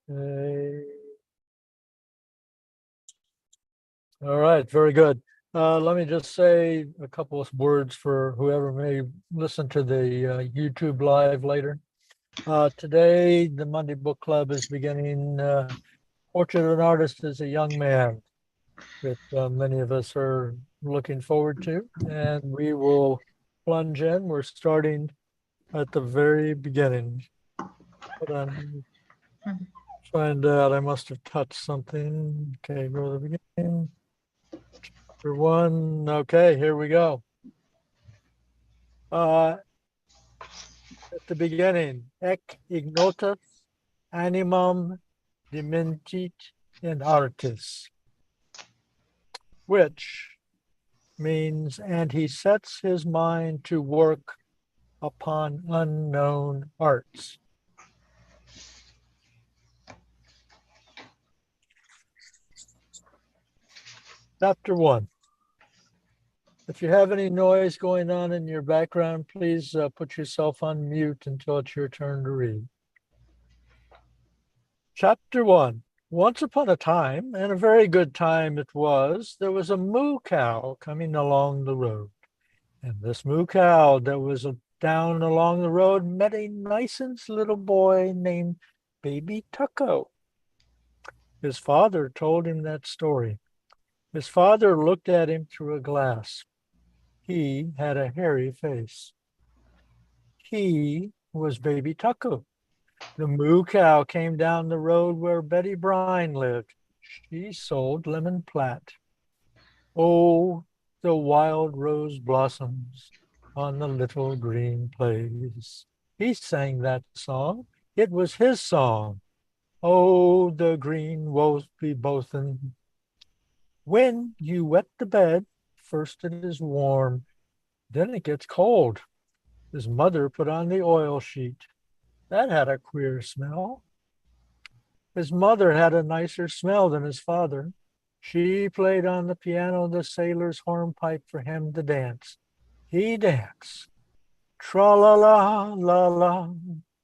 Okay. All right, very good. Let me just say a couple of words for whoever may listen to the YouTube live later. Today, the Monday Book Club is beginning Portrait of an Artist as a Young Man, that many of us are looking forward to, and we will plunge in. We're starting at the very beginning. Hold on. Find out. I must have touched something. Okay, go to the beginning. Chapter 1. Okay, here we go. At the beginning, ec ignotus animam dementit in artis, which means, and he sets his mind to work upon unknown arts. Chapter 1. If you have any noise going on in your background, please put yourself on mute until it's your turn to read. Chapter 1. Once upon a time, and a very good time it was, there was a moo cow coming along the road. And this moo cow that was down along the road met a nice little boy named Baby Tucko. His father told him that story. His father looked at him through a glass. He had a hairy face. He was Baby Tucko. The moo cow came down the road where Betty Brine lived. She sold lemon platt. Oh, the wild rose blossoms on the little green place. He sang that song. It was his song. Oh, the green won't be bothing. When you wet the bed, first it is warm, then it gets cold. His mother put on the oil sheet. That had a queer smell. His mother had a nicer smell than his father. She played on the piano the sailor's hornpipe for him to dance. He danced. Tra-la-la, la-la,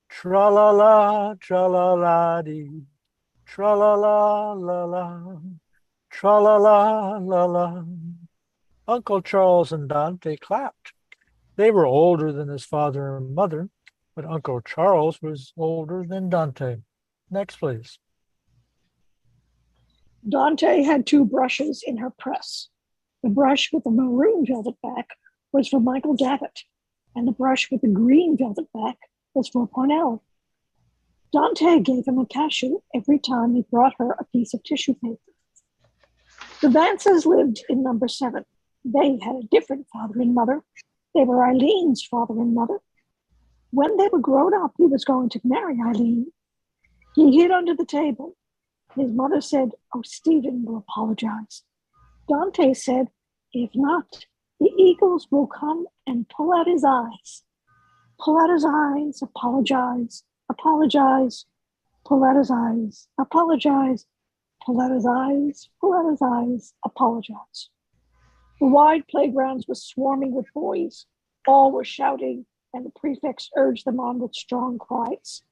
tra-la-la, tra-la-la-dee, tra-la-la, la-la, tra-la-la, la-la. Uncle Charles and Dante clapped. They were older than his father and mother, but Uncle Charles was older than Dante. Next, please. Dante had two brushes in her press. The brush with the maroon velvet back was for Michael Davitt, and the brush with the green velvet back was for Parnell. Dante gave him a cashew every time he brought her a piece of tissue paper. The Vances lived in number 7. They had a different father and mother. They were Eileen's father and mother. When they were grown up, he was going to marry Eileen. He hid under the table. His mother said, "Oh, Stephen will apologize." Dante said, "If not, the eagles will come and pull out his eyes. Pull out his eyes, apologize, apologize, pull out his eyes, apologize, pull out his eyes, pull out his eyes, apologize." The wide playgrounds were swarming with boys. All were shouting, and the prefects urged them on with strong cries.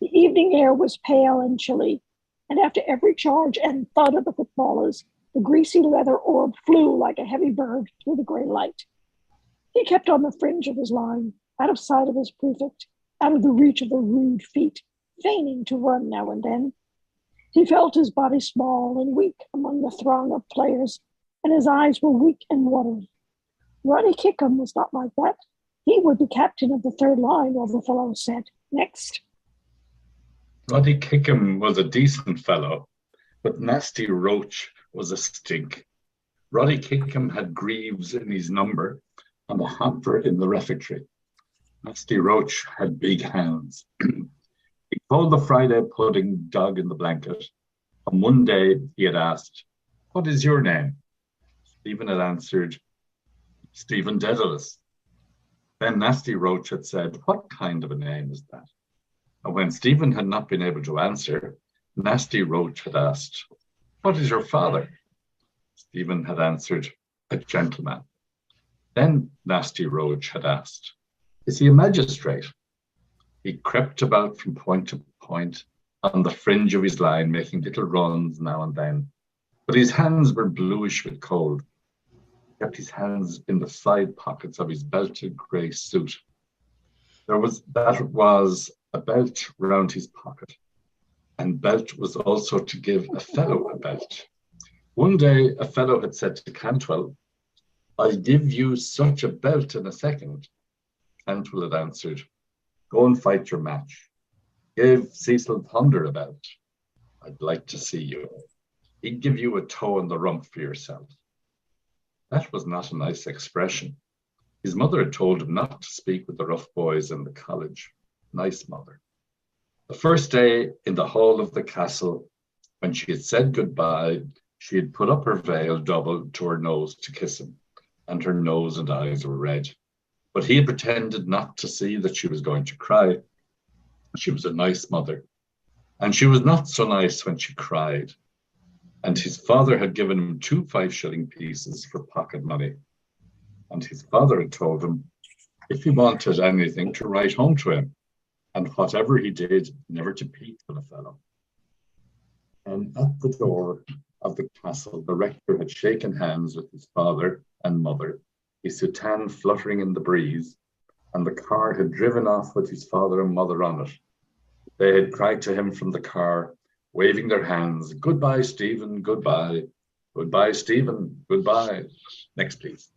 The evening air was pale and chilly, and after every charge and thud of the footballers, the greasy leather orb flew like a heavy bird through the gray light. He kept on the fringe of his line, out of sight of his prefect, out of the reach of the rude feet, feigning to run now and then. He felt his body small and weak among the throng of players, and his eyes were weak and watery. Ronnie Kickham was not like that. He would be captain of the third line, all the fellows said. Next. Roddy Kickham was a decent fellow, but Nasty Roach was a stink. Roddy Kickham had greaves in his number and a hamper in the refectory. Nasty Roach had big hands. He called the Friday pudding dog in the blanket, and one day he had asked, "What is your name?" Stephen had answered, "Stephen Dedalus." Then Nasty Roach had said, "What kind of a name is that?" And when Stephen had not been able to answer, Nasty Roach had asked, "What is your father?" Stephen had answered, "A gentleman." Then Nasty Roach had asked, "Is he a magistrate?" He crept about from point to point on the fringe of his line, making little runs now and then. But his hands were bluish with cold. He kept his hands in the side pockets of his belted grey suit. That was a belt round his pocket, and belt was also to give a fellow a belt. One day a fellow had said to Cantwell, "I'll give you such a belt in a second." Cantwell had answered, "Go and fight your match. Give Cecil Thunder a belt. I'd like to see you. He'd give you a toe in the rump for yourself." That was not a nice expression. His mother had told him not to speak with the rough boys in the college. Nice mother. The first day in the hall of the castle, when she had said goodbye, she had put up her veil double to her nose to kiss him, and her nose and eyes were red. But he had pretended not to see that she was going to cry. She was a nice mother, and she was not so nice when she cried. And his father had given him 2 5-shilling pieces for pocket money. And his father had told him, if he wanted anything, to write home to him, and whatever he did, never to peep at a fellow. And at the door of the castle, the rector had shaken hands with his father and mother, his soutane fluttering in the breeze, and the car had driven off with his father and mother on it. They had cried to him from the car, waving their hands, "Goodbye, Stephen, goodbye. Goodbye, Stephen, goodbye." Next, please.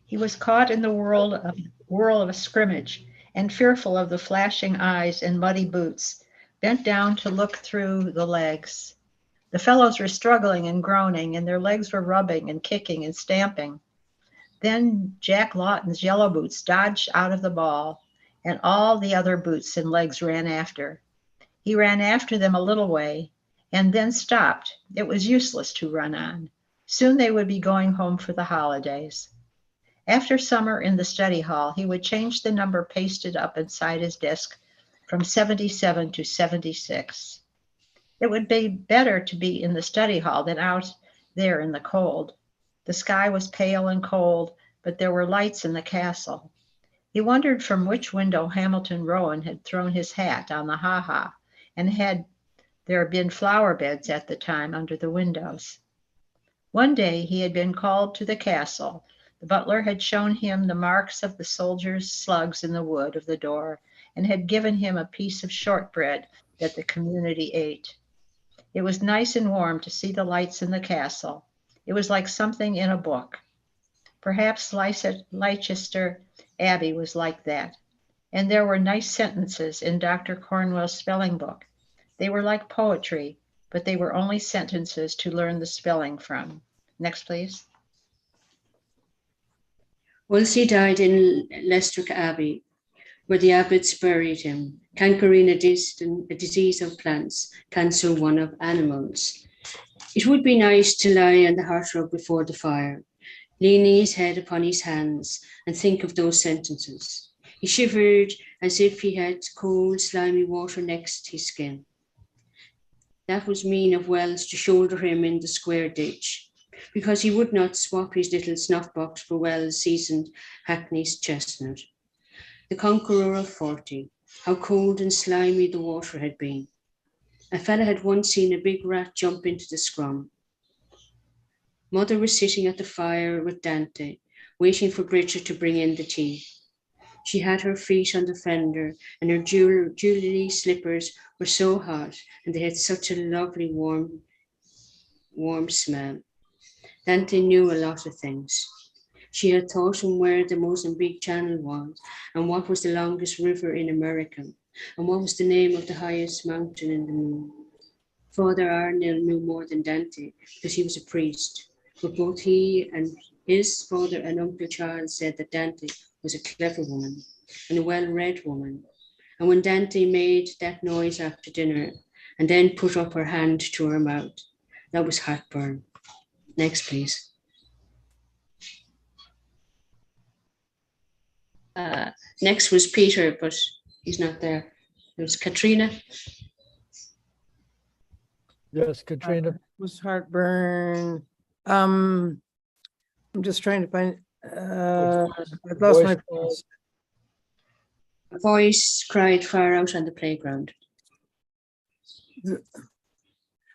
He was caught in the whirl of a scrimmage, and fearful of the flashing eyes and muddy boots, bent down to look through the legs. The fellows were struggling and groaning, and their legs were rubbing and kicking and stamping. Then Jack Lawton's yellow boots dodged out of the ball, and all the other boots and legs ran after. He ran after them a little way, and then stopped. It was useless to run on. Soon they would be going home for the holidays. After summer in the study hall, he would change the number pasted up inside his desk from 77 to 76. It would be better to be in the study hall than out there in the cold. The sky was pale and cold, but there were lights in the castle. He wondered from which window Hamilton Rowan had thrown his hat on the ha-ha, and had there been flower beds at the time under the windows. One day he had been called to the castle. The butler had shown him the marks of the soldiers' slugs in the wood of the door, and had given him a piece of shortbread that the community ate. It was nice and warm to see the lights in the castle. It was like something in a book. Perhaps Leicester Abbey was like that. And there were nice sentences in Dr. Cornwell's spelling book. They were like poetry, but they were only sentences to learn the spelling from. Next, please. Wolsey died in Leicester Abbey, where the abbots buried him. Cancrena, a disease of plants, cancer one of animals. It would be nice to lie on the hearthrug before the fire, leaning his head upon his hands, and think of those sentences. He shivered as if he had cold, slimy water next his skin. That was mean of Wells to shoulder him in the square ditch, because he would not swap his little snuff box for Wells' seasoned Hackney's chestnut. The conqueror of 40, how cold and slimy the water had been. A fella had once seen a big rat jump into the scrum. Mother was sitting at the fire with Dante, waiting for Bridget to bring in the tea. She had her feet on the fender, and her jewelry slippers were so hot, and they had such a lovely warm smell. Dante knew a lot of things. She had taught him where the Mozambique Channel was, and what was the longest river in America, and what was the name of the highest mountain in the moon. Father Arnell knew more than Dante, because he was a priest, but both he and his father and Uncle Charles said that Dante was a clever woman and a well-read woman. And when Dante made that noise after dinner and then put up her hand to her mouth, that was heartburn. Next, please. Next was Peter, but he's not there. It was Katrina. Yes, Katrina. Was heartburn. I'm just trying to find. I've lost my voice. A voice cried far out on the playground.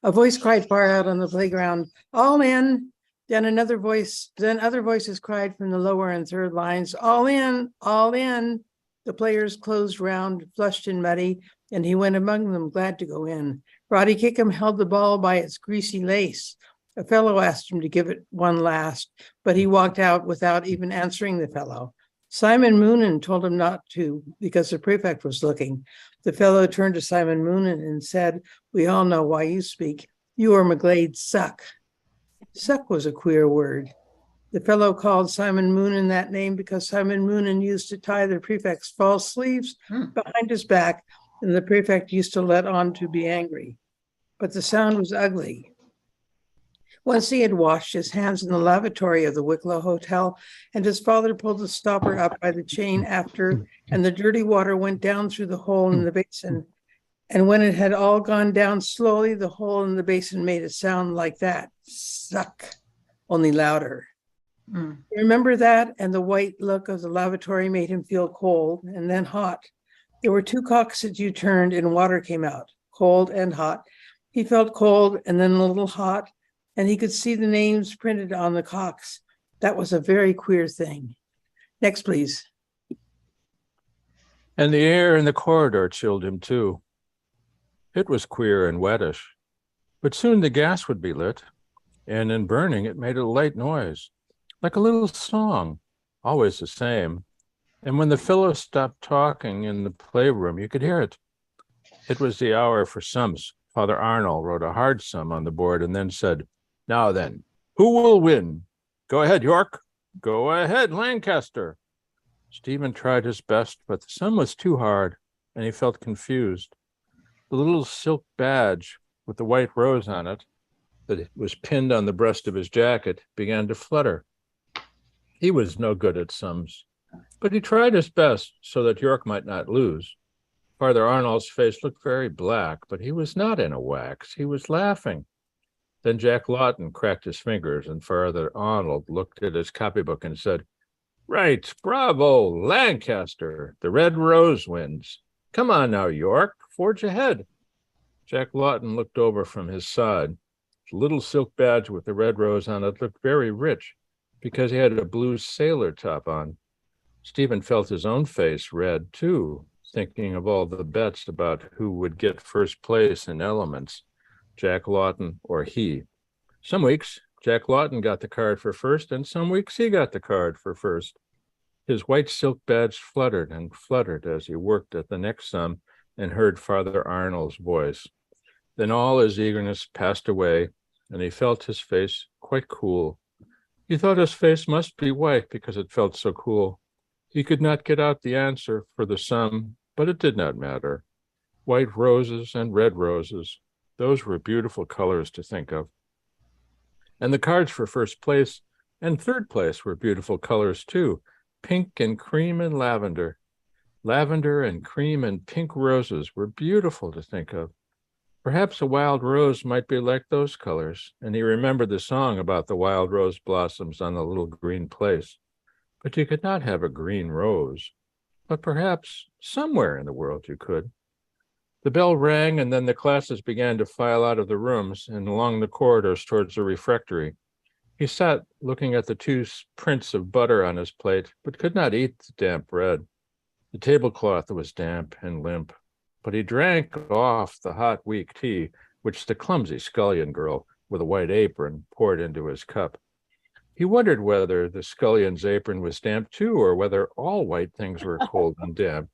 A voice cried far out on the playground, "All in!" Then other voices cried from the lower and third lines, "All in, all in." The players closed round, flushed and muddy, and he went among them, glad to go in. Roddy Kickham held the ball by its greasy lace. A fellow asked him to give it one last, but he walked out without even answering the fellow. Simon Moonan told him not to because the prefect was looking. The fellow turned to Simon Moonan and said, "We all know why you speak. You or McGlade suck." Suck was a queer word. The fellow called Simon Moonan that name because Simon Moonan used to tie the prefect's false sleeves behind his back, and the prefect used to let on to be angry. But the sound was ugly. Once he had washed his hands in the lavatory of the Wicklow Hotel, and his father pulled the stopper up by the chain after, and the dirty water went down through the hole in the basin. And when it had all gone down slowly, the hole in the basin made a sound like that, suck, only louder. Remember that? And the white look of the lavatory made him feel cold and then hot. There were two cocks that you turned and water came out, cold and hot. He felt cold and then a little hot, and he could see the names printed on the cocks. That was a very queer thing. Next, please. And the air in the corridor chilled him too. It was queer and wettish, but soon the gas would be lit, and in burning it made a light noise, like a little song, always the same. And when the fellows stopped talking in the playroom, you could hear it. It was the hour for sums. Father Arnold wrote a hard sum on the board and then said, "Now then, who will win? Go ahead, York. Go ahead, Lancaster." Stephen tried his best, but the sum was too hard, and he felt confused. The little silk badge with the white rose on it that was pinned on the breast of his jacket began to flutter. He was no good at sums, but he tried his best so that York might not lose. Father Arnold's face looked very black, but he was not in a wax. He was laughing. Then Jack Lawton cracked his fingers, and Father Arnold looked at his copybook and said, "Right, bravo, Lancaster. The red rose wins. Come on now, York, forge ahead." Jack Lawton looked over from his side. The little silk badge with the red rose on it looked very rich because he had a blue sailor top on. Stephen felt his own face red, too, thinking of all the bets about who would get first place in elements, Jack Lawton or he. Some weeks, Jack Lawton got the card for first, and some weeks he got the card for first. His white silk badge fluttered and fluttered as he worked at the next sum and heard Father Arnold's voice. Then all his eagerness passed away, and he felt his face quite cool. He thought his face must be white because it felt so cool. He could not get out the answer for the sum, but it did not matter. White roses and red roses, those were beautiful colors to think of. And the cards for first place and third place were beautiful colors too, pink and cream and lavender. Lavender and cream and pink roses were beautiful to think of. Perhaps a wild rose might be like those colors, and he remembered the song about the wild rose blossoms on the little green place. But you could not have a green rose. But perhaps somewhere in the world you could. The bell rang, and then the classes began to file out of the rooms and along the corridors towards the refectory. He sat looking at the two prints of butter on his plate, but could not eat the damp bread. The tablecloth was damp and limp, but he drank off the hot, weak tea, which the clumsy scullion girl with a white apron poured into his cup. He wondered whether the scullion's apron was damp too, or whether all white things were cold and damp.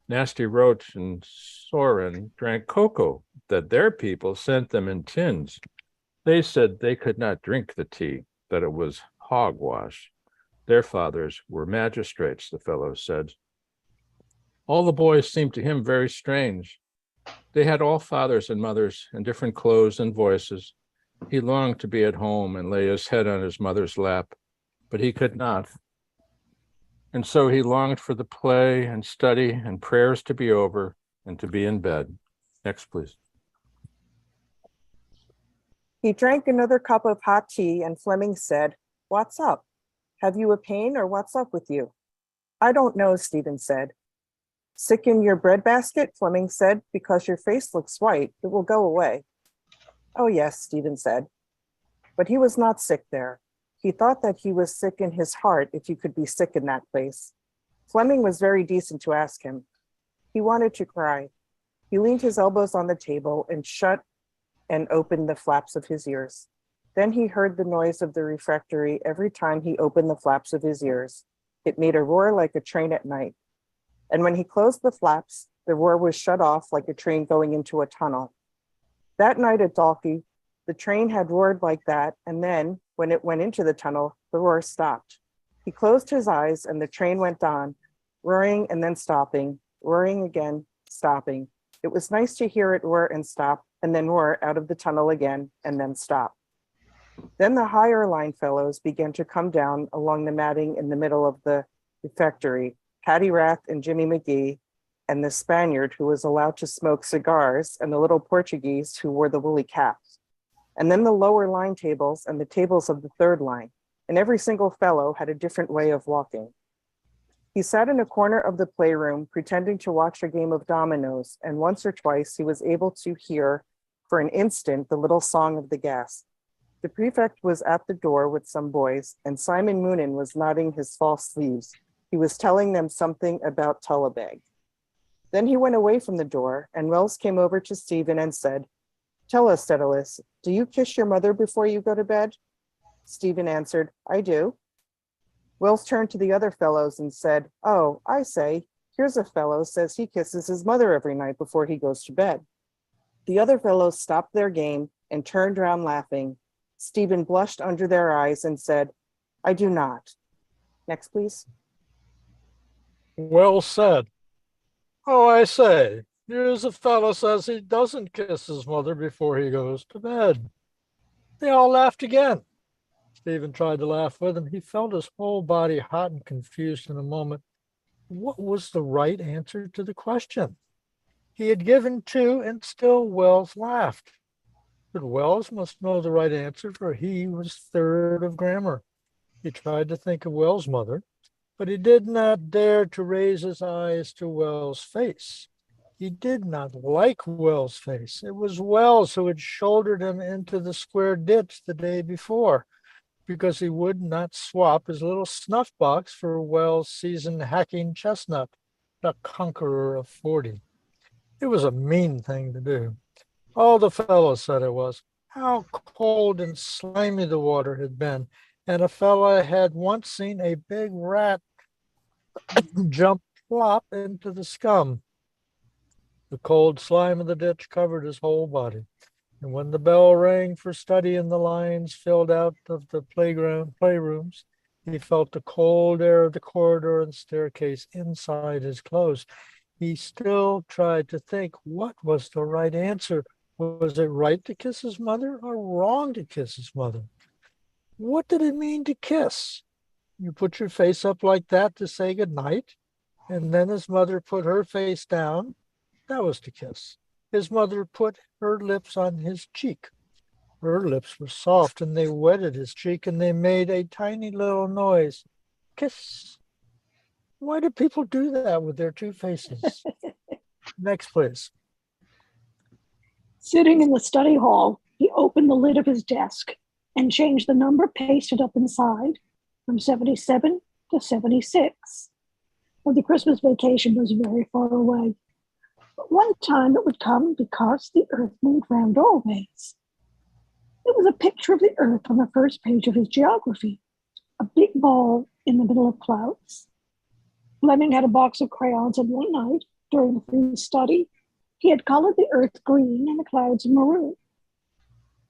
Nasty Roach and Soren drank cocoa that their people sent them in tins. They said they could not drink the tea, that it was hogwash. Their fathers were magistrates, the fellow said. All the boys seemed to him very strange. They had all fathers and mothers and different clothes and voices. He longed to be at home and lay his head on his mother's lap, but he could not. And so he longed for the play and study and prayers to be over and to be in bed. Next, please. He drank another cup of hot tea, and Fleming said, "What's up? Have you a pain, or what's up with you?" "I don't know," Stephen said. Sick in your breadbasket, Fleming said, because your face looks white. It will go away. Oh, yes, Stephen said. But he was not sick there. He thought that he was sick in his heart if you could be sick in that place. Fleming was very decent to ask him. He wanted to cry. He leaned his elbows on the table and shut and opened the flaps of his ears. Then he heard the noise of the refectory every time he opened the flaps of his ears. It made a roar like a train at night. And when he closed the flaps, the roar was shut off like a train going into a tunnel. That night at Dalkey, the train had roared like that, and then, when it went into the tunnel, the roar stopped. He closed his eyes and the train went on, roaring and then stopping, roaring again, stopping. It was nice to hear it roar and stop, and then roar out of the tunnel again, and then stop. Then the higher line fellows began to come down along the matting in the middle of the refectory, Patty Rath and Jimmy McGee, and the Spaniard who was allowed to smoke cigars, and the little Portuguese who wore the woolly caps. And then the lower line tables and the tables of the third line, and every single fellow had a different way of walking. He sat in a corner of the playroom pretending to watch a game of dominoes, and once or twice he was able to hear for an instant the little song of the gas. The prefect was at the door with some boys, and Simon Moonan was nodding his false sleeves. He was telling them something about Tullabeg. Then he went away from the door, and Wells came over to Stephen and said, "Tell us, Daedalus, do you kiss your mother before you go to bed?" Stephen answered, "I do." Wells turned to the other fellows and said, "Oh, I say, here's a fellow says he kisses his mother every night before he goes to bed." The other fellows stopped their game and turned around laughing. Stephen blushed under their eyes and said, "I do not." Next, please. Well said. Oh, I say, here's a fellow says he doesn't kiss his mother before he goes to bed. They all laughed again. Stephen tried to laugh with him. He felt his whole body hot and confused in a moment. What was the right answer to the question? He had given two, and still Wells laughed. But Wells must know the right answer, for he was third of grammar. He tried to think of Wells' mother, but he did not dare to raise his eyes to Wells' face. He did not like Wells' face. It was Wells who had shouldered him into the square ditch the day before, because he would not swap his little snuff box for Wells' seasoned hacking chestnut, the conqueror of 40. It was a mean thing to do. All the fellows said it was. How cold and slimy the water had been, and a fellow had once seen a big rat jump plop into the scum. The cold slime of the ditch covered his whole body, and when the bell rang for study and the lines filled out of the playrooms, he felt the cold air of the corridor and staircase inside his clothes. He still tried to think, what was the right answer? Was it right to kiss his mother or wrong to kiss his mother? What did it mean to kiss? You put your face up like that to say goodnight, and then his mother put her face down. That was to kiss. His mother put her lips on his cheek. Her lips were soft, and they wetted his cheek, and they made a tiny little noise. Kiss. Why do people do that with their two faces? Next, please. Sitting in the study hall, he opened the lid of his desk and changed the number pasted up inside from 77 to 76. Well, the Christmas vacation was very far away. But one time it would come because the earth moved round always. It was a picture of the earth on the first page of his geography, a big ball in the middle of clouds. Fleming had a box of crayons, and one night during the free study, he had colored the earth green and the clouds maroon.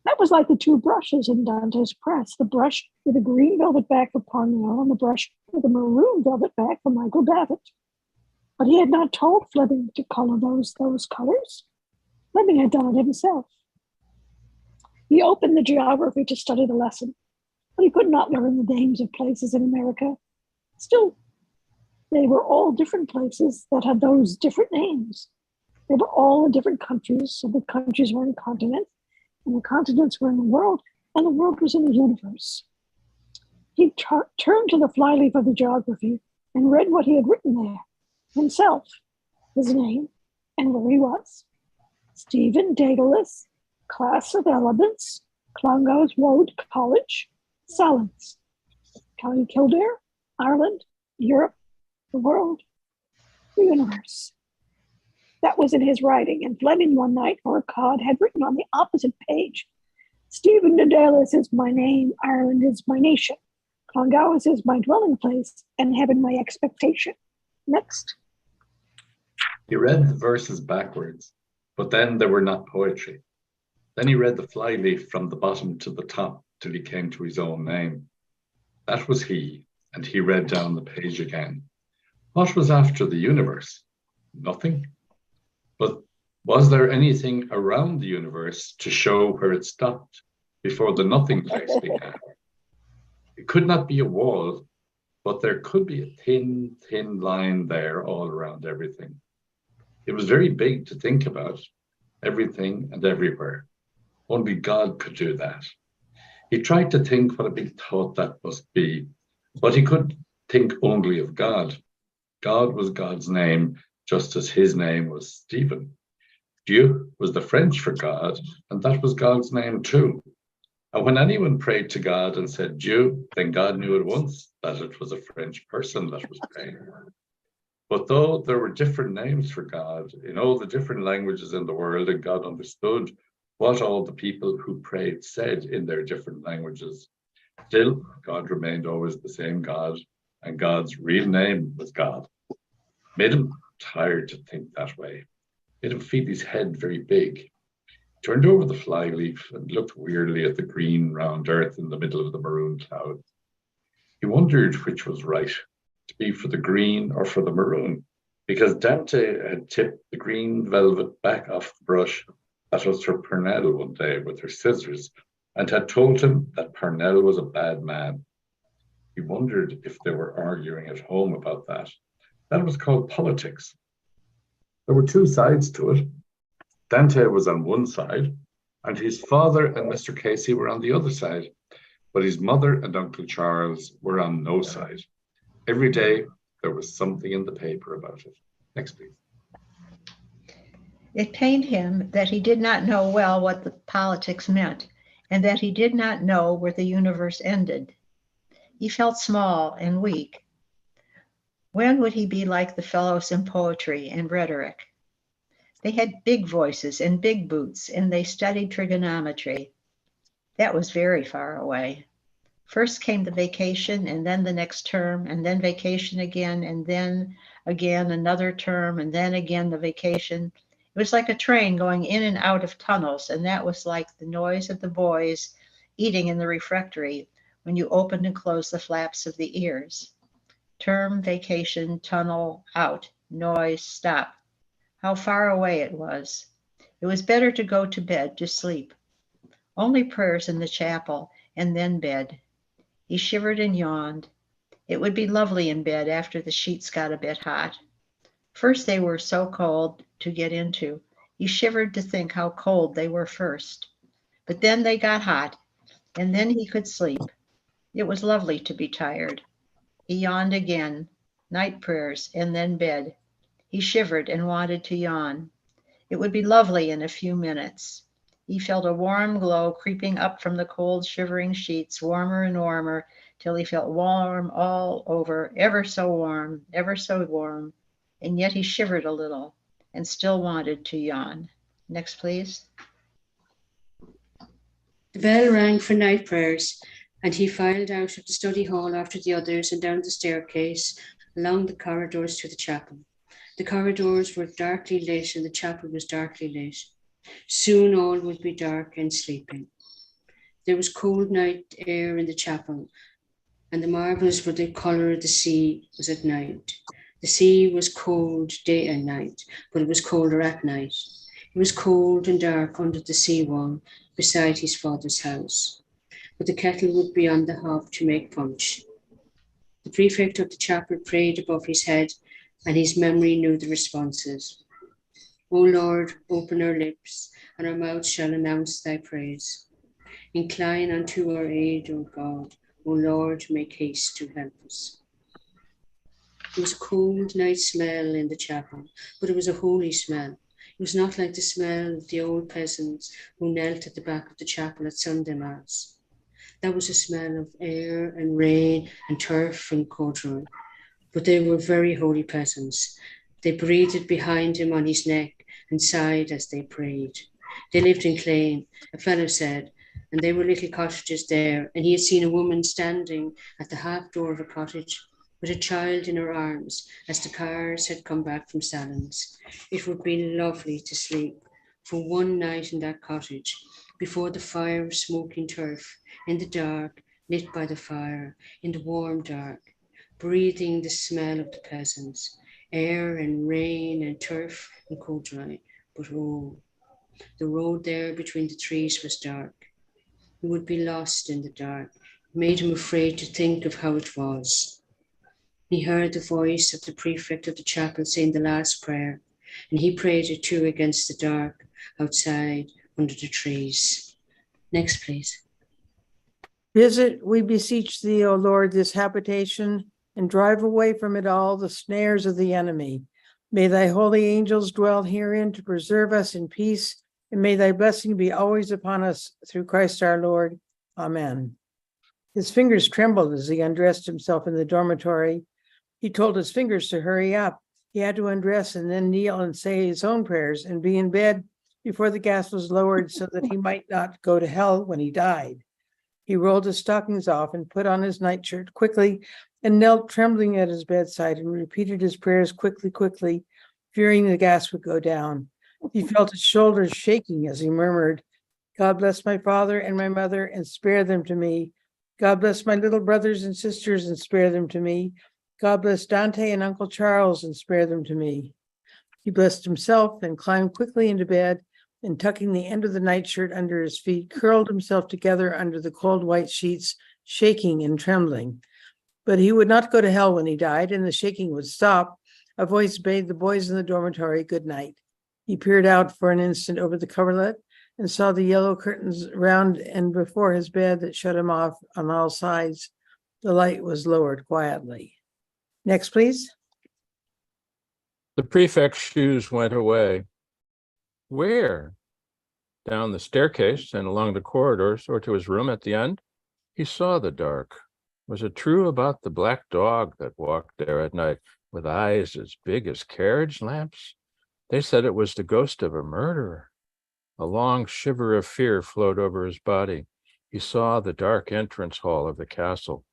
That was like the two brushes in Dante's press, the brush with a green velvet back for Parnell and the brush with a maroon velvet back for Michael Davitt. But he had not told Fleming to color those colors. Fleming had done it himself. He opened the geography to study the lesson, but he could not learn the names of places in America. Still, they were all different places that had those different names. They were all in different countries, so the countries were in continents, and the continents were in the world, and the world was in the universe. He turned to the flyleaf of the geography and read what he had written there himself. his name, and where he was. Stephen Daedalus, class of elements, Clongowes Road College, Salins, County Kildare, Ireland, Europe, the world, the universe. That was in his writing, and fled in one night, for Cod had written on the opposite page, Stephen Daedalus is my name, Ireland is my nation, Clongowes is my dwelling place, and heaven my expectation. Next. He read the verses backwards, but then they were not poetry. Then he read the flyleaf from the bottom to the top till he came to his own name. That was he, and he read down the page again. What was after the universe? Nothing. But was there anything around the universe to show where it stopped before the nothing place began? It could not be a wall, but there could be a thin, thin line there all around everything. It was very big to think about, everything and everywhere. Only God could do that. He tried to think what a big thought that must be, but he could think only of God. God was God's name, just as his name was Stephen. Dieu was the French for God, and that was God's name too. And when anyone prayed to God and said Dieu, then God knew at once that it was a French person that was praying. But though there were different names for God in all the different languages in the world, and God understood what all the people who prayed said in their different languages, still God remained always the same God, and God's real name was God. Made him tired to think that way. Made him feel his head very big. Turned over the flyleaf and looked weirdly at the green round earth in the middle of the maroon cloud. He wondered which was right, to be for the green or for the maroon, because Dante had tipped the green velvet back off the brush that was for Purnell one day with her scissors, and had told him that Purnell was a bad man. He wondered if they were arguing at home about that. That was called politics. There were two sides to it. Dante was on one side, and his father and Mr. Casey were on the other side, but his mother and Uncle Charles were on no side. Every day, there was something in the paper about it. Next, please. It pained him that he did not know well what the politics meant, and that he did not know where the universe ended. He felt small and weak. When would he be like the fellows in poetry and rhetoric? They had big voices and big boots, and they studied trigonometry. That was very far away. First came the vacation, and then the next term, and then vacation again, and then again another term, and then again the vacation. It was like a train going in and out of tunnels, and that was like the noise of the boys eating in the refectory when you opened and closed the flaps of the ears. Term, vacation, tunnel, out, noise, stop. How far away it was. It was better to go to bed, to sleep. Only prayers in the chapel, and then bed. He shivered and yawned. It would be lovely in bed after the sheets got a bit hot. First they were so cold to get into. He shivered to think how cold they were first. But then they got hot, and then he could sleep. It was lovely to be tired. He yawned again. Night prayers, and then bed. He shivered and wanted to yawn. It would be lovely in a few minutes. He felt a warm glow creeping up from the cold, shivering sheets, warmer and warmer, till he felt warm all over, ever so warm, and yet he shivered a little and still wanted to yawn. Next, please. The bell rang for night prayers, and he filed out of the study hall after the others and down the staircase, along the corridors to the chapel. The corridors were darkly lit, and the chapel was darkly lit. Soon all would be dark and sleeping. There was cold night air in the chapel, and the marbles were the colour of the sea was at night. The sea was cold day and night, but it was colder at night. It was cold and dark under the seawall beside his father's house, but the kettle would be on the hob to make punch. The prefect of the chapel prayed above his head, and his memory knew the responses. O Lord, open our lips, and our mouths shall announce thy praise. Incline unto our aid, O God. O Lord, make haste to help us. There was a cold night smell in the chapel, but it was a holy smell. It was not like the smell of the old peasants who knelt at the back of the chapel at Sunday Mass. That was a smell of air and rain and turf and corduroy. But they were very holy peasants. They breathed behind him on his neck and sighed as they prayed. They lived in Clane, a fellow said, and there were little cottages there, and he had seen a woman standing at the half door of a cottage with a child in her arms as the cars had come back from Salins. It would be lovely to sleep for one night in that cottage before the fire of smoking turf, in the dark, lit by the fire, in the warm dark, breathing the smell of the peasants, air and rain and turf and corduroy. But oh, the road there between the trees was dark. He would be lost in the dark. It made him afraid to think of how it was. He heard the voice of the prefect of the chapel saying the last prayer, and he prayed it too against the dark outside under the trees. Next, please. Visit, we beseech thee, O Lord, this habitation, and drive away from it all the snares of the enemy. May thy holy angels dwell herein to preserve us in peace, and may thy blessing be always upon us through Christ our Lord. Amen. His fingers trembled as he undressed himself in the dormitory. He told his fingers to hurry up. He had to undress and then kneel and say his own prayers and be in bed before the gas was lowered so that he might not go to hell when he died. He rolled his stockings off and put on his nightshirt quickly and knelt trembling at his bedside and repeated his prayers quickly, fearing the gas would go down. He felt his shoulders shaking as he murmured, God bless my father and my mother and spare them to me. God bless my little brothers and sisters and spare them to me. God bless Dante and Uncle Charles and spare them to me. He blessed himself and climbed quickly into bed, and tucking the end of the nightshirt under his feet, curled himself together under the cold white sheets, shaking and trembling. But he would not go to hell when he died, and the shaking would stop. A voice bade the boys in the dormitory good night. He peered out for an instant over the coverlet and saw the yellow curtains round and before his bed that shut him off on all sides. The light was lowered quietly. Next, please. The prefect's shoes went away. Where? Down the staircase and along the corridors, or to his room at the end? He saw the dark. Was it true about the black dog that walked there at night with eyes as big as carriage lamps? They said it was the ghost of a murderer. A long shiver of fear flowed over his body. He saw the dark entrance hall of the castle.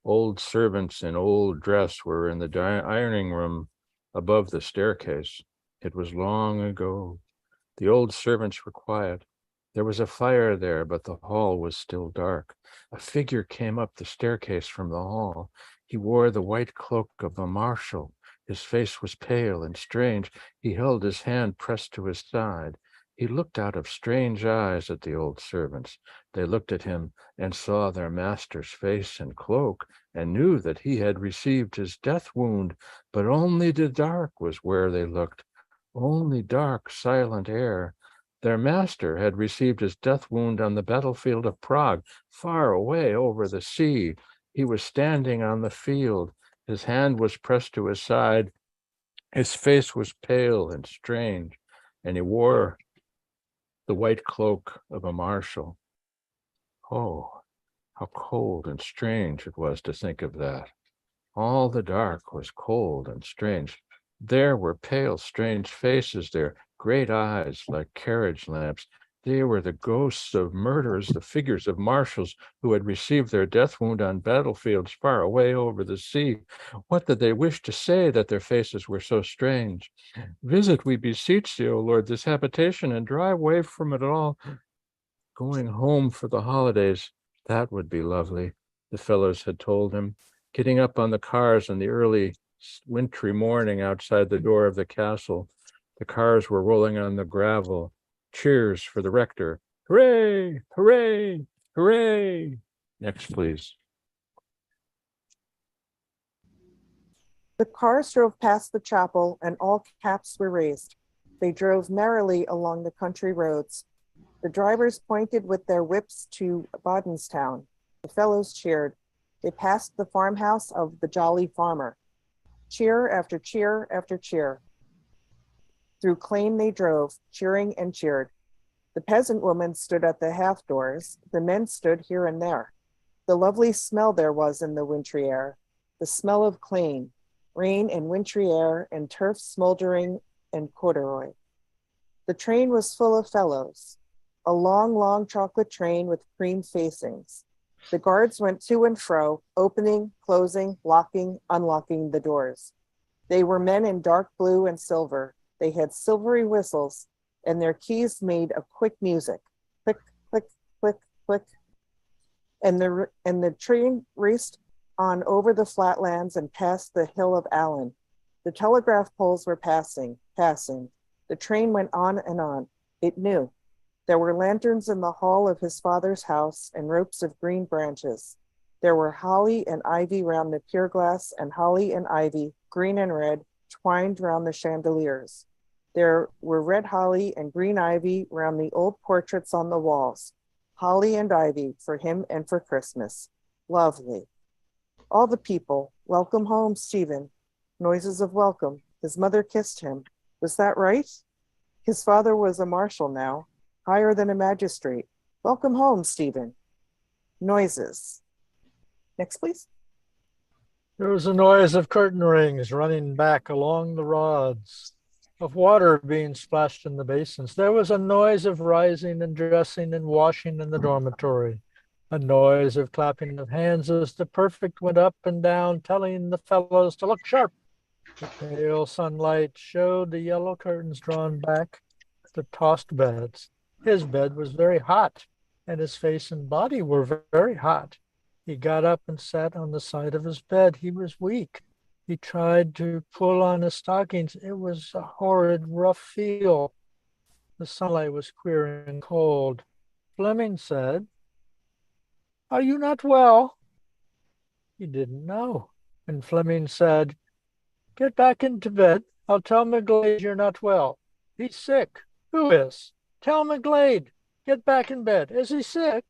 Old servants in old dress were in the ironing room above the staircase. It was long ago. The old servants were quiet. There was a fire there, but the hall was still dark. A figure came up the staircase from the hall. He wore the white cloak of a marshal. His face was pale and strange. He held his hand pressed to his side. He looked out of strange eyes at the old servants. They looked at him and saw their master's face and cloak and knew that he had received his death wound, but only the dark was where they looked. Only dark, silent air. Their master had received his death wound on the battlefield of Prague, far away over the sea. He was standing on the field. His hand was pressed to his side. His face was pale and strange, and he wore the white cloak of a marshal. Oh, how cold and strange it was to think of that. All the dark was cold and strange. There were pale, strange faces there, great eyes like carriage lamps. They were the ghosts of murderers, the figures of marshals who had received their death wound on battlefields far away over the sea. What did they wish to say that their faces were so strange? Visit, we beseech thee, O Lord, this habitation and drive away from it all. Going home for the holidays, that would be lovely, the fellows had told him. Getting up on the cars in the early wintry morning outside the door of the castle. The cars were rolling on the gravel. Cheers for the rector. Hooray, hooray, hooray. Next, please. The cars drove past the chapel and all caps were raised. They drove merrily along the country roads. The drivers pointed with their whips to Bodenstown. The fellows cheered. They passed the farmhouse of the jolly farmer. Cheer after cheer after cheer. Through Clane they drove, cheering and cheered. The peasant women stood at the half doors. The men stood here and there. The lovely smell there was in the wintry air, the smell of Clane, rain and wintry air and turf smoldering and corduroy. The train was full of fellows, a long, long chocolate train with cream facings. The guards went to and fro, opening, closing, locking, unlocking the doors. They were men in dark blue and silver. They had silvery whistles, and their keys made a quick music. Click, click, click, click. And the train raced on over the flatlands and past the hill of Allen. The telegraph poles were passing. The train went on and on. It knew. There were lanterns in the hall of his father's house and ropes of green branches. There were holly and ivy round the pier glass, and holly and ivy, green and red, twined round the chandeliers. There were red holly and green ivy round the old portraits on the walls. Holly and ivy for him and for Christmas. Lovely. All the people, welcome home, Stephen. Noises of welcome. His mother kissed him. Was that right? His father was a marshal now, higher than a magistrate. Welcome home, Stephen. Noises. Next, please. There was a noise of curtain rings running back along the rods, of water being splashed in the basins. There was a noise of rising and dressing and washing in the dormitory, a noise of clapping of hands as the prefect went up and down, telling the fellows to look sharp. The pale sunlight showed the yellow curtains drawn back, the tossed beds. His bed was very hot, and his face and body were very hot. He got up and sat on the side of his bed. He was weak. He tried to pull on his stockings. It was a horrid, rough feel. The sunlight was queer and cold. Fleming said, "Are you not well?" He didn't know. And Fleming said, "Get back into bed. I'll tell McGlade you're not well. He's sick." "Who is?" "Tell McGlade. Get back in bed. Is he sick?"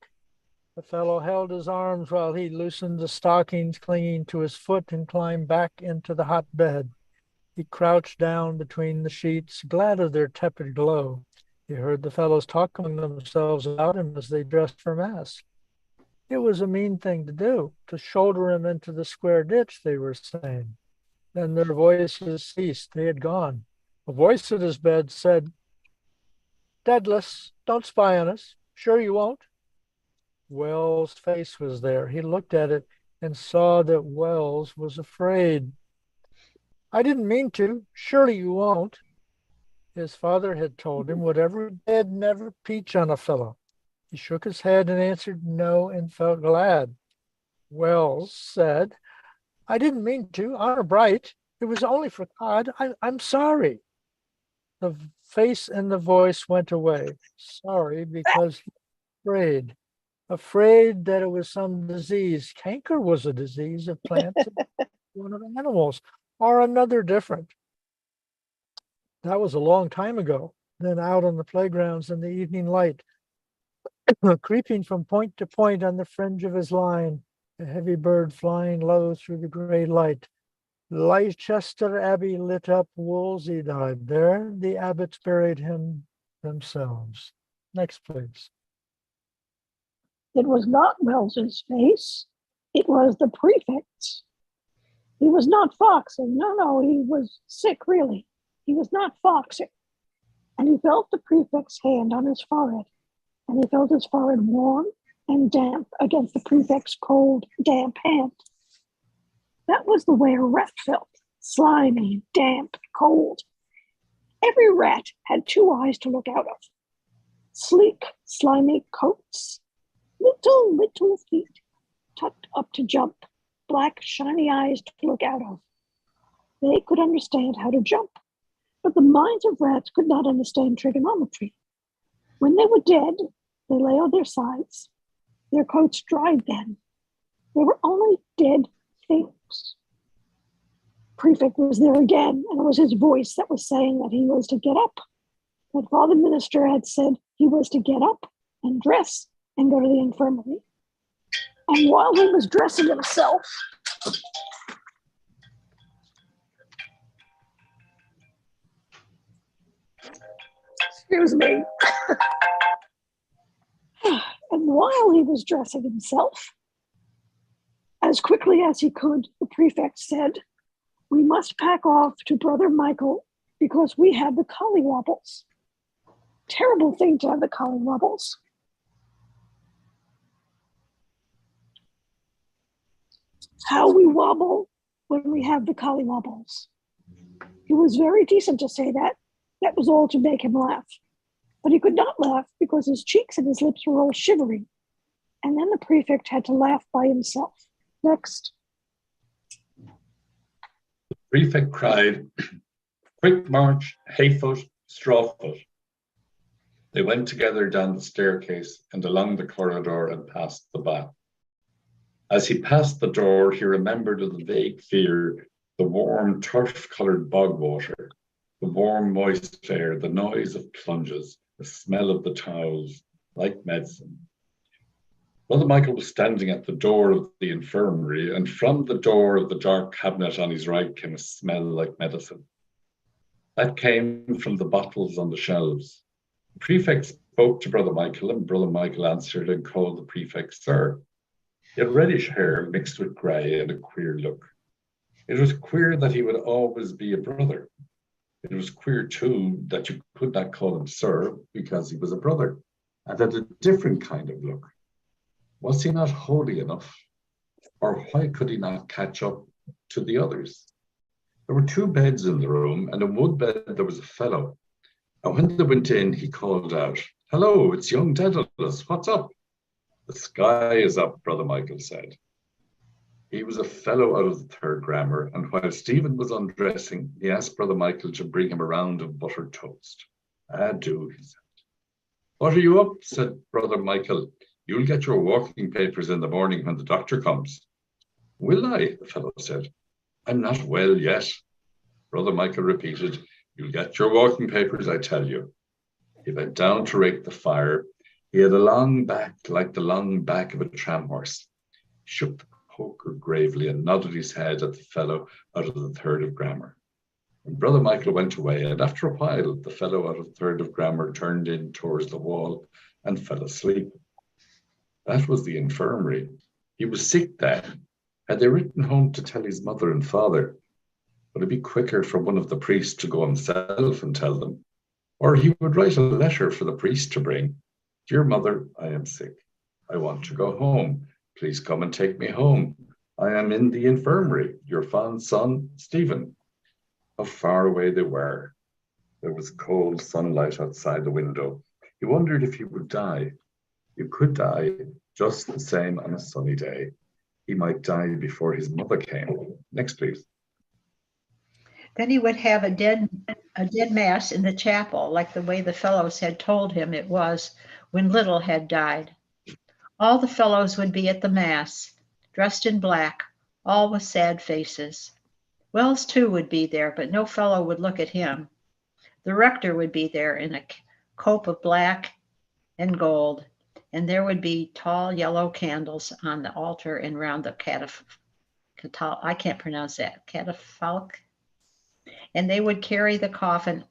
The fellow held his arms while he loosened the stockings clinging to his foot and climbed back into the hot bed. He crouched down between the sheets, glad of their tepid glow. He heard the fellows talk among themselves about him as they dressed for mass. It was a mean thing to do, to shoulder him into the square ditch, they were saying. Then their voices ceased. They had gone. A voice at his bed said, "Deadless, don't spy on us. Sure you won't?" Wells' face was there. He looked at it and saw that Wells was afraid. "I didn't mean to. Surely you won't." His father had told him whatever he did, never peach on a fellow. He shook his head and answered no and felt glad. Wells said, "I didn't mean to. Honor bright. It was only for God. I'm sorry." The face and the voice went away. Sorry because he was afraid that it was some disease. Canker was a disease of plants, one of animals, or another different. That was a long time ago. Then out on the playgrounds in the evening light, creeping from point to point on the fringe of his line, a heavy bird flying low through the gray light. Leicester Abbey lit up, Wolsey died. There the abbots buried him themselves. Next, please. It was not Wells's face. It was the prefect's. He was not foxing. No, he was sick, really. He was not foxing. And he felt the prefect's hand on his forehead. And he felt his forehead warm and damp against the prefect's cold, damp hand. That was the way a rat felt, slimy, damp, cold. Every rat had two eyes to look out of. Sleek, slimy coats, little feet, tucked up to jump, black, shiny eyes to look out of. They could understand how to jump, but the minds of rats could not understand trigonometry. When they were dead, they lay on their sides. Their coats dried then. They were only dead things. Prefect was there again, and it was his voice that was saying that he was to get up. That Father Minister had said he was to get up and dress and go to the infirmary. And while he was dressing himself, Excuse me. And while he was dressing himself, as quickly as he could, the prefect said, "We must pack off to Brother Michael because we have the collywobbles." Terrible thing to have the collywobbles. How we wobble when we have the collywobbles. He was very decent to say that. That was all to make him laugh. But he could not laugh because his cheeks and his lips were all shivering. And then the prefect had to laugh by himself. Next. The prefect cried, "Quick march, hayfoot, strawfoot." They went together down the staircase and along the corridor and past the bath. As he passed the door, he remembered with a vague fear the warm, turf-coloured bog water, the warm, moist air, the noise of plunges, the smell of the towels, like medicine. Brother Michael was standing at the door of the infirmary, and from the door of the dark cabinet on his right came a smell like medicine. That came from the bottles on the shelves. The prefect spoke to Brother Michael, and Brother Michael answered and called the prefect sir. He had reddish hair mixed with grey and a queer look. It was queer that he would always be a brother. It was queer, too, that you could not call him sir because he was a brother, and had a different kind of look. Was he not holy enough? Or why could he not catch up to the others? There were two beds in the room, and in one bed there was a fellow. And when they went in, he called out, "Hello, it's young Daedalus. What's up?" "The sky is up," Brother Michael said. He was a fellow out of the third grammar, and while Stephen was undressing, he asked Brother Michael to bring him a round of buttered toast. "I do," he said. "What are you up?" said Brother Michael. "You'll get your walking papers in the morning when the doctor comes." "Will I?" the fellow said. "I'm not well yet." Brother Michael repeated, "You'll get your walking papers, I tell you." He bent down to rake the fire. He had a long back like the long back of a tram horse. He shook the poker gravely and nodded his head at the fellow out of the third of grammar. And Brother Michael went away, and after a while, the fellow out of the third of grammar turned in towards the wall and fell asleep. That was the infirmary. He was sick then. Had they written home to tell his mother and father? Would it be quicker for one of the priests to go himself and tell them? Or he would write a letter for the priest to bring. "Dear mother, I am sick. I want to go home. Please come and take me home. I am in the infirmary. Your fond son, Stephen." How far away they were. There was cold sunlight outside the window. He wondered if he would die. You could die just the same on a sunny day. He might die before his mother came. Next, please. Then he would have a dead mass in the chapel, like the way the fellows had told him it was when Little had died. All the fellows would be at the mass, dressed in black, all with sad faces. Wells, too, would be there, but no fellow would look at him. The rector would be there in a cope of black and gold, and there would be tall yellow candles on the altar and round the I can't pronounce that, catafalque. And they would carry the coffin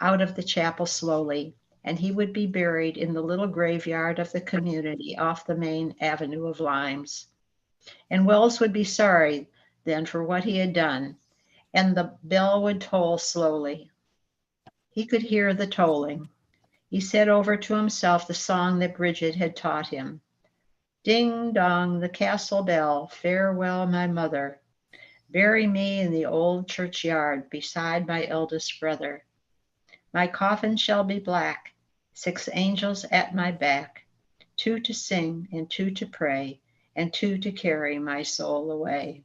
out of the chapel slowly, and he would be buried in the little graveyard of the community off the main avenue of limes. And Wells would be sorry then for what he had done, and the bell would toll slowly. He could hear the tolling. He said over to himself the song that Bridget had taught him. "Ding dong, the castle bell, farewell, my mother. Bury me in the old churchyard beside my eldest brother. My coffin shall be black, 6 angels at my back, 2 to sing and 2 to pray, and 2 to carry my soul away."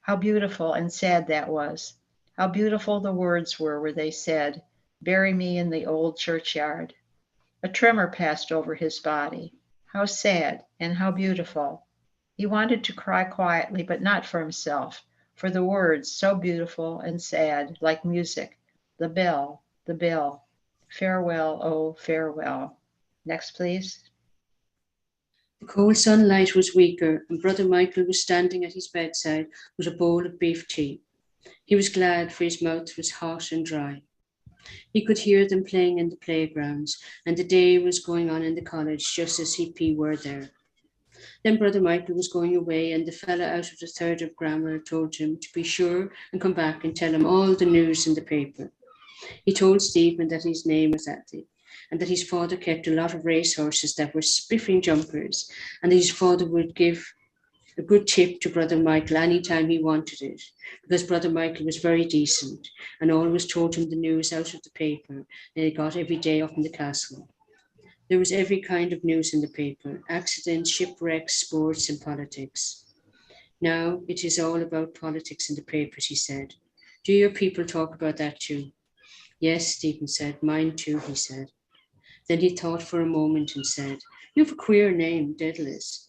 How beautiful and sad that was. How beautiful the words were where they said, "Bury me in the old churchyard." A tremor passed over his body. How sad and how beautiful. He wanted to cry quietly, but not for himself, for the words, so beautiful and sad, like music. The bell, farewell, oh, farewell. Next, please. The cold sunlight was weaker, and Brother Michael was standing at his bedside with a bowl of beef tea. He was glad, for his mouth was hot and dry. He could hear them playing in the playgrounds, and the day was going on in the college just as he were there. Then Brother Michael was going away, and the fellow out of the third of grammar told him to be sure and come back and tell him all the news in the paper. He told Stephen that his name was Atty, and that his father kept a lot of racehorses that were spiffing jumpers, and that his father would give a good tip to Brother Michael any time he wanted it, because Brother Michael was very decent and always told him the news out of the paper that he got every day up in the castle. There was every kind of news in the paper: accidents, shipwrecks, sports, and politics. Now it is all about politics in the papers, he said. Do your people talk about that too? Yes, Stephen said. Mine too, he said. Then he thought for a moment and said, You have a queer name, Daedalus.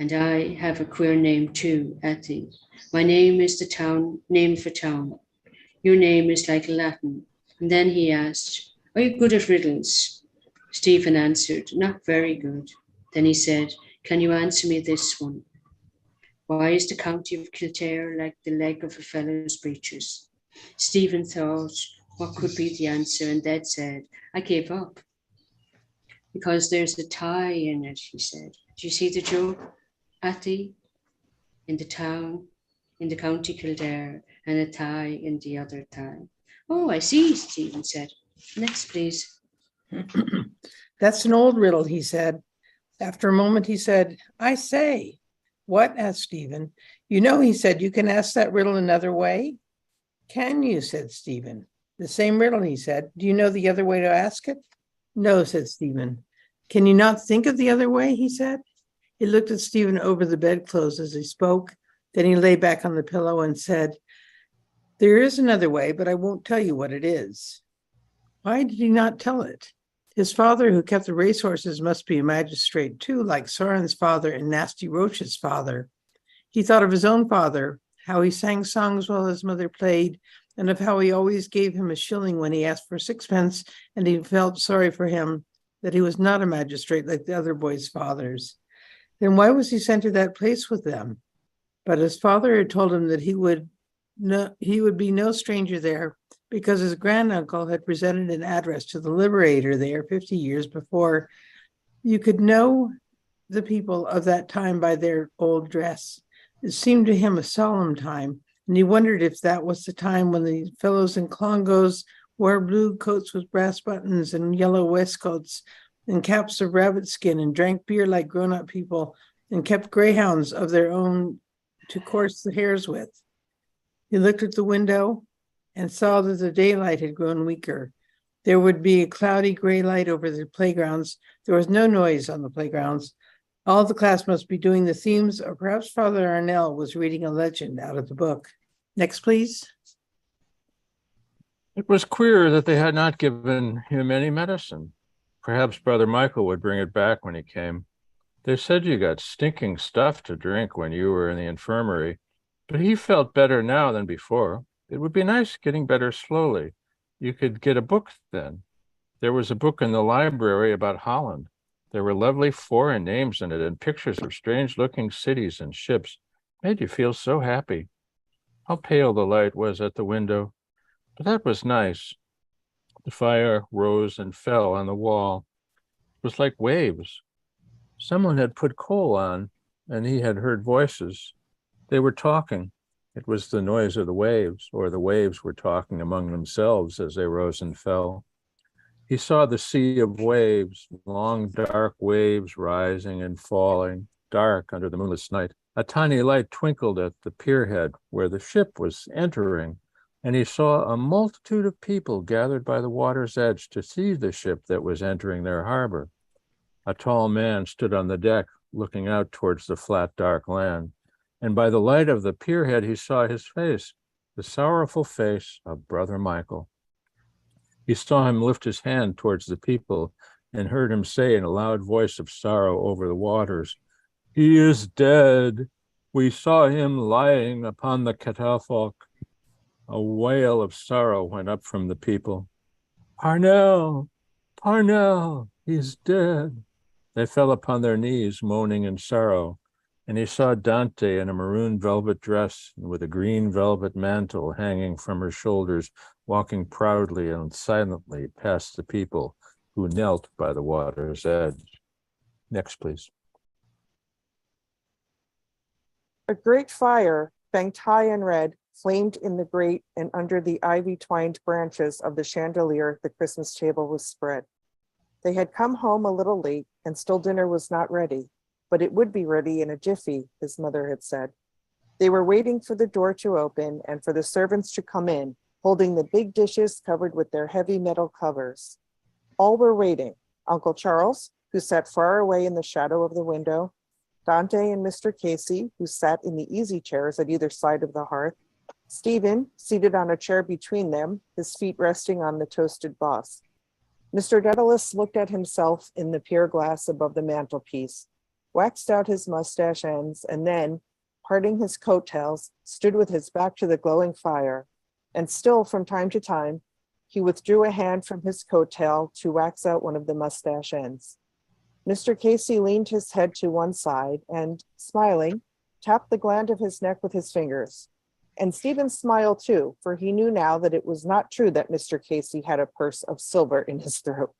And I have a queer name too, Athy. My name is the town name of a town. Your name is like Latin. And then he asked, Are you good at riddles? Stephen answered, Not very good. Then he said, Can you answer me this one? Why is the county of Kildare like the leg of a fellow's breeches? Stephen thought what could be the answer, and then said, I gave up. Because there's a tie in it, he said. Do you see the joke? Athy in the town, in the county Kildare, and a tie in the other tie. Oh, I see, Stephen said. Next, please. That's an old riddle, he said. After a moment, he said, I say. What? Asked Stephen. You know, he said, you can ask that riddle another way. Can you? Said Stephen. The same riddle, he said. Do you know the other way to ask it? No, said Stephen. Can you not think of the other way? He said. He looked at Stephen over the bedclothes as he spoke. Then he lay back on the pillow and said, There is another way, but I won't tell you what it is. Why did he not tell it? His father, who kept the racehorses, must be a magistrate too, like Soren's father and Nasty Roach's father. He thought of his own father, how he sang songs while his mother played, and of how he always gave him a shilling when he asked for sixpence, and he felt sorry for him that he was not a magistrate like the other boys' fathers. Then why was he sent to that place with them? But his father had told him that he would be no stranger there, because his granduncle had presented an address to the Liberator there 50 years before. You could know the people of that time by their old dress. It seemed to him a solemn time, and he wondered if that was the time when the fellows in Clongowes wore blue coats with brass buttons and yellow waistcoats and caps of rabbit skin, and drank beer like grown-up people, and kept greyhounds of their own to course the hares with. He looked at the window and saw that the daylight had grown weaker. There would be a cloudy gray light over the playgrounds. There was no noise on the playgrounds. All the class must be doing the themes, or perhaps Father Arnell was reading a legend out of the book. Next, please. It was queer that they had not given him any medicine. Perhaps Brother Michael would bring it back when he came. They said you got stinking stuff to drink when you were in the infirmary, but he felt better now than before. It would be nice getting better slowly. You could get a book then. There was a book in the library about Holland. There were lovely foreign names in it and pictures of strange-looking cities and ships. Made you feel so happy. How pale the light was at the window, but that was nice. The fire rose and fell on the wall. It was like waves. Someone had put coal on, and he had heard voices. They were talking. It was the noise of the waves, or the waves were talking among themselves as they rose and fell. He saw the sea of waves, long dark waves rising and falling, dark under the moonless night. A tiny light twinkled at the pierhead where the ship was entering, and he saw a multitude of people gathered by the water's edge to see the ship that was entering their harbor. A tall man stood on the deck, looking out towards the flat, dark land, and by the light of the pierhead he saw his face, the sorrowful face of Brother Michael. He saw him lift his hand towards the people and heard him say in a loud voice of sorrow over the waters, "He is dead. We saw him lying upon the catafalque." A wail of sorrow went up from the people. "Parnell, Parnell, he's dead." They fell upon their knees, moaning in sorrow, and he saw Dante in a maroon velvet dress and with a green velvet mantle hanging from her shoulders, walking proudly and silently past the people who knelt by the water's edge. Next, please. A great fire, banked high and red, flamed in the grate, and under the ivy-twined branches of the chandelier, the Christmas table was spread. They had come home a little late, and still dinner was not ready, but it would be ready in a jiffy, his mother had said. They were waiting for the door to open and for the servants to come in, holding the big dishes covered with their heavy metal covers. All were waiting. Uncle Charles, who sat far away in the shadow of the window, Dante and Mr. Casey, who sat in the easy chairs at either side of the hearth, Stephen, seated on a chair between them, his feet resting on the toasted boss. Mr. Dedalus looked at himself in the pier glass above the mantelpiece, waxed out his mustache ends, and then, parting his coattails, stood with his back to the glowing fire, and still from time to time, he withdrew a hand from his coattail to wax out one of the mustache ends. Mr. Casey leaned his head to one side and, smiling, tapped the gland of his neck with his fingers. And Stephen smiled too, for he knew now that it was not true that Mr. Casey had a purse of silver in his throat.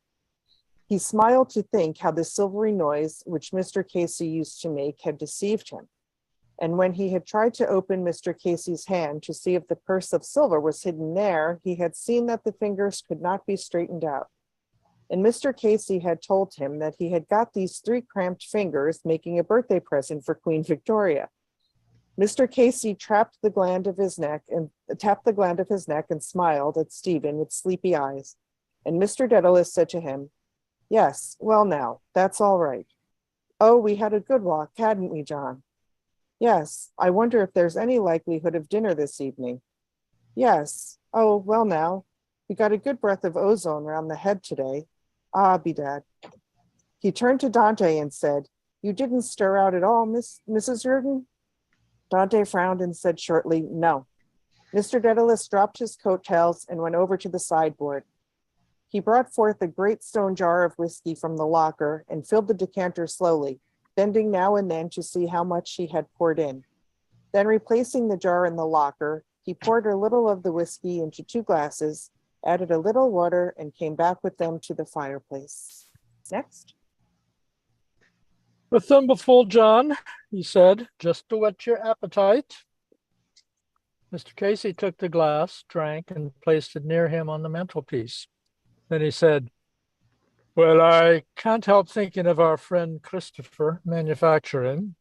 He smiled to think how the silvery noise which Mr. Casey used to make had deceived him. And when he had tried to open Mr. Casey's hand to see if the purse of silver was hidden there, he had seen that the fingers could not be straightened out. And Mr. Casey had told him that he had got these 3 cramped fingers making a birthday present for Queen Victoria. Mr. Casey tapped the gland of his neck and smiled at Stephen with sleepy eyes. And Mr. Dedalus said to him, "Yes, well now, that's all right. Oh, we had a good walk, hadn't we, John? Yes, I wonder if there's any likelihood of dinner this evening. Yes, oh, well now, we got a good breath of ozone round the head today. Ah, bedad." He turned to Dante and said, "You didn't stir out at all, Mrs. Reardon?" Dante frowned and said shortly, "No." Mr. Dedalus dropped his coattails and went over to the sideboard. He brought forth a great stone jar of whiskey from the locker and filled the decanter slowly, bending now and then to see how much he had poured in. Then replacing the jar in the locker, he poured a little of the whiskey into 2 glasses, added a little water, and came back with them to the fireplace. Next. "A thimbleful, John," he said, "just to whet your appetite." Mr. Casey took the glass, drank, and placed it near him on the mantelpiece. Then he said, "Well, I can't help thinking of our friend Christopher manufacturing."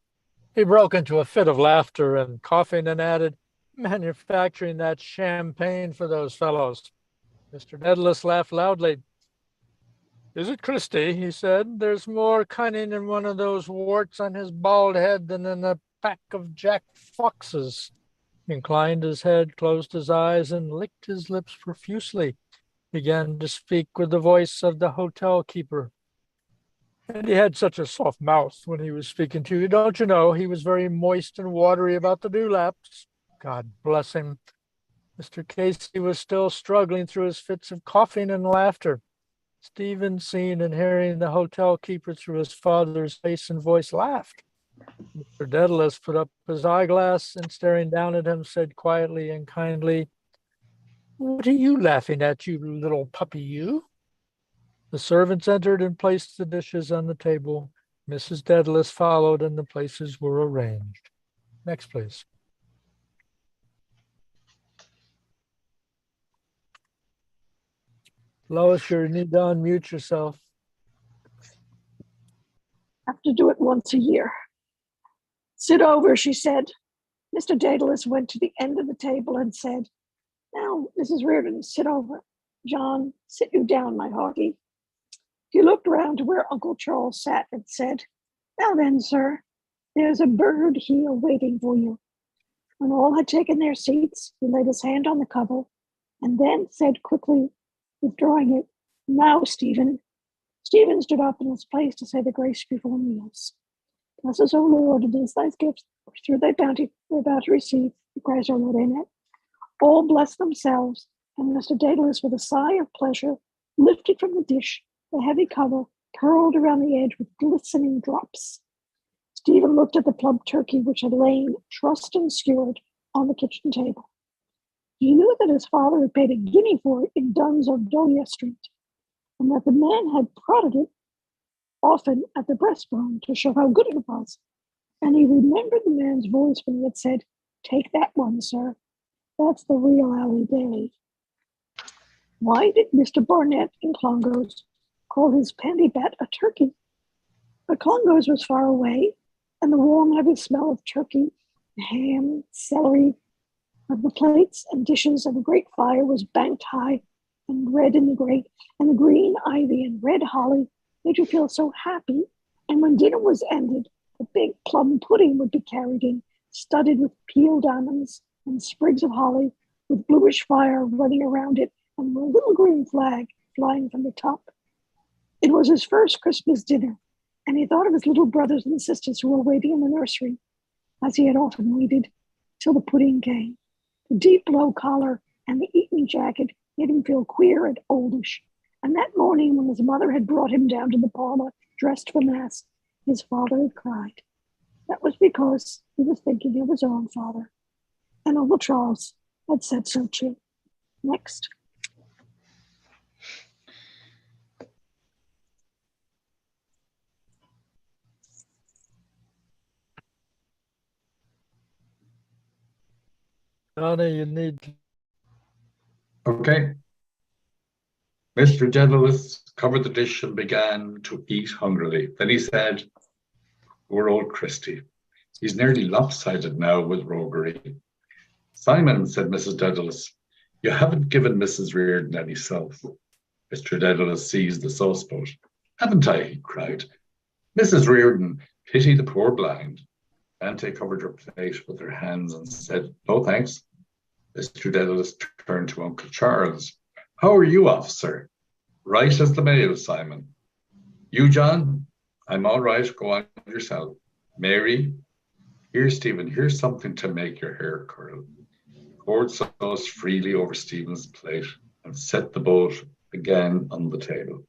He broke into a fit of laughter and coughing and added, "Manufacturing that champagne for those fellows." Mr. Dedalus laughed loudly. "Is it Christie?" he said. "There's more cunning in one of those warts on his bald head than in a pack of Jack Foxes." He inclined his head, closed his eyes, and licked his lips profusely. Began to speak with the voice of the hotel keeper. And he had such a soft mouth when he was speaking to you. Don't you know, he was very moist and watery about the dewlaps. God bless him. Mr. Casey was still struggling through his fits of coughing and laughter. Stephen, seeing and hearing the hotel keeper through his father's face and voice, laughed. Mr. Dedalus put up his eyeglass and, staring down at him, said quietly and kindly, "What are you laughing at, you little puppy, you?" The servants entered and placed the dishes on the table. Mrs. Dedalus followed, and the places were arranged. Next, please. Lois, you need to unmute yourself. Have to do it once a year. "Sit over," she said. Mr. Dedalus went to the end of the table and said, "Now, Mrs. Reardon, sit over. John, sit you down, my hearty." He looked round to where Uncle Charles sat and said, "Now then, sir, there's a bird here waiting for you." When all had taken their seats, he laid his hand on the cover and then said quickly, withdrawing it, "Now, Stephen." Stephen stood up in his place to say the grace before meals. "Bless us, O Lord, and these thy gifts, which through thy bounty we're about to receive, through Christ our Lord, amen." All blessed themselves, and Mr. Dedalus, with a sigh of pleasure, lifted from the dish the heavy cover, curled around the edge with glistening drops. Stephen looked at the plump turkey which had lain trussed and skewered on the kitchen table. He knew that his father had paid a guinea for it in Dunn's or Donia Street, and that the man had prodded it often at the breastbone to show how good it was. And he remembered the man's voice when he had said, "Take that one, sir. That's the real Alley Day." Why did Mr. Barnett in Clongowes call his pandybat a turkey? But Clongowes was far away, and the warm, heavy smell of turkey, ham, celery, of the plates and dishes of a great fire was banked high and red in the grate, and the green ivy and red holly made you feel so happy. And when dinner was ended, the big plum pudding would be carried in, studded with peeled almonds and sprigs of holly, with bluish fire running around it, and a little green flag flying from the top. It was his first Christmas dinner, and he thought of his little brothers and sisters who were waiting in the nursery, as he had often waited, till the pudding came. The deep low collar and the Eton jacket made him feel queer and oldish. And that morning, when his mother had brought him down to the parlor, dressed for mass, his father had cried. That was because he was thinking of his own father. And Uncle Charles had said so too. Next. Donna, you need to. Okay. Mr. Dedalus covered the dish and began to eat hungrily. Then he said, "Poor old Christy. He's nearly lopsided now with roguery." "Simon," said Mrs. Dedalus, "you haven't given Mrs. Reardon any salt." Mr. Dedalus seized the saucepot. "Haven't I?" he cried. "Mrs. Reardon, pity the poor blind." Dante covered her plate with her hands and said, "No, thanks." Mr. Dedalus turned to Uncle Charles. "How are you off, sir?" "Right as the mail, Simon." "You, John?" "I'm all right. Go on yourself." "Mary?" "Here, Stephen, here's something to make your hair curl." He poured sauce freely over Stephen's plate and set the bowl again on the table.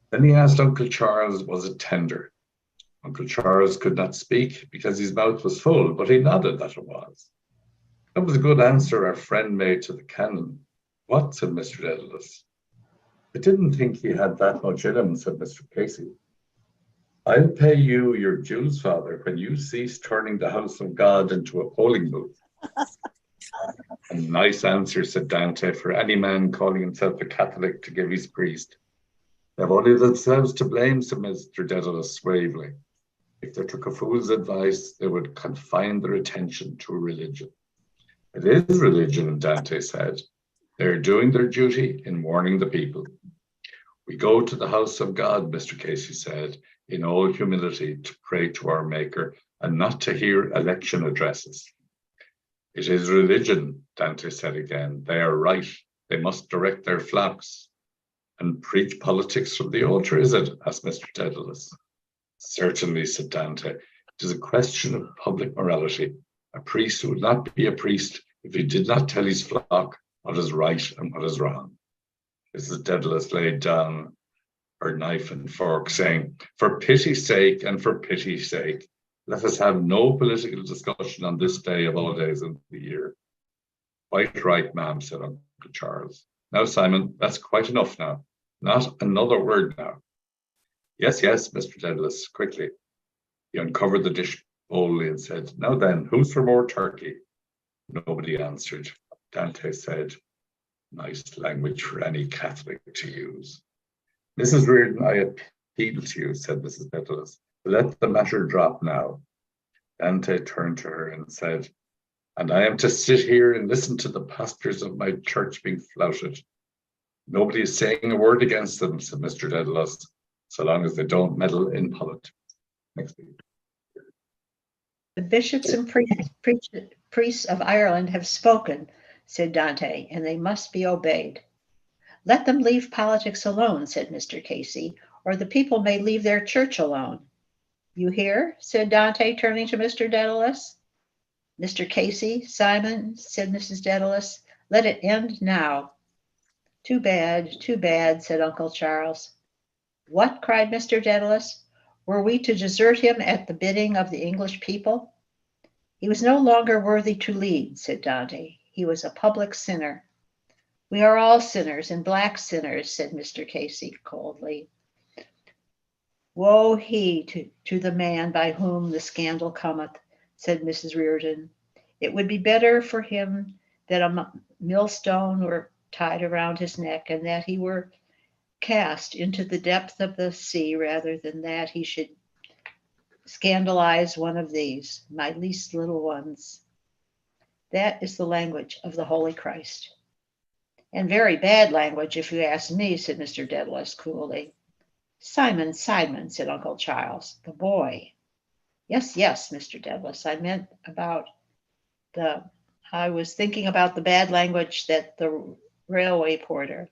Then he asked Uncle Charles, was it tender? Uncle Charles could not speak because his mouth was full, but he nodded that it was. "That was a good answer our friend made to the canon." "What?" said Mr. Dedalus. "I didn't think he had that much in him," said Mr. Casey. "I'll pay you your dues, Father, when you cease turning the house of God into a polling booth." "A nice answer," said Dante, "for any man calling himself a Catholic to give his priest." "They have only themselves to blame," said Mr. Dedalus suavely. "If they took a fool's advice, they would confine their attention to religion." "It is religion," Dante said. "They're doing their duty in warning the people." "We go to the house of God," Mr. Casey said, "in all humility to pray to our Maker and not to hear election addresses." "It is religion," Dante said again. "They are right. They must direct their flocks." "And preach politics from the altar, is it?" asked Mr. Dedalus. "Certainly," said Dante. "It is a question of public morality. A priest would not be a priest if he did not tell his flock what is right and what is wrong." Mrs. Dedalus laid down her knife and fork, saying, "For pity's sake and for pity's sake, let us have no political discussion on this day of all days of the year." "Quite right, ma'am," said Uncle Charles. "Now, Simon, that's quite enough now. Not another word now." Yes, Mr. Dedalus, quickly." He uncovered the dish boldly and said, "Now then, who's for more turkey?" Nobody answered. Dante said, "Nice language for any Catholic to use." "Mrs. Reardon, I appeal to you," said Mrs. Dedalus, "let the matter drop now." Dante turned to her and said, "And I am to sit here and listen to the pastors of my church being flouted." "Nobody is saying a word against them," said Mr. Dedalus, "so long as they don't meddle in politics." Next week. "The bishops and priests of Ireland have spoken," said Dante, "and they must be obeyed." "Let them leave politics alone," said Mr. Casey, "or the people may leave their church alone." "You hear?" said Dante, turning to Mr. Dedalus. "Mr. Casey, Simon," said Mrs. Dedalus, "let it end now." Too bad, said Uncle Charles. "What?" cried Mr. Dedalus. "Were we to desert him at the bidding of the English people?" "He was no longer worthy to lead," said Dante. He was a public sinner. We are all sinners and black sinners, said Mr. Casey coldly. Woe he to the man by whom the scandal cometh, said Mrs. Reardon. It would be better for him that a millstone were tied around his neck and that he were cast into the depth of the sea rather than that he should scandalize one of these, my least little ones. That is the language of the Holy Christ. And very bad language, if you ask me, said Mr. Dedalus coolly. Simon, Simon, said Uncle Charles, the boy. Yes, Mr. Dedalus, I was thinking about the bad language that the railway porter.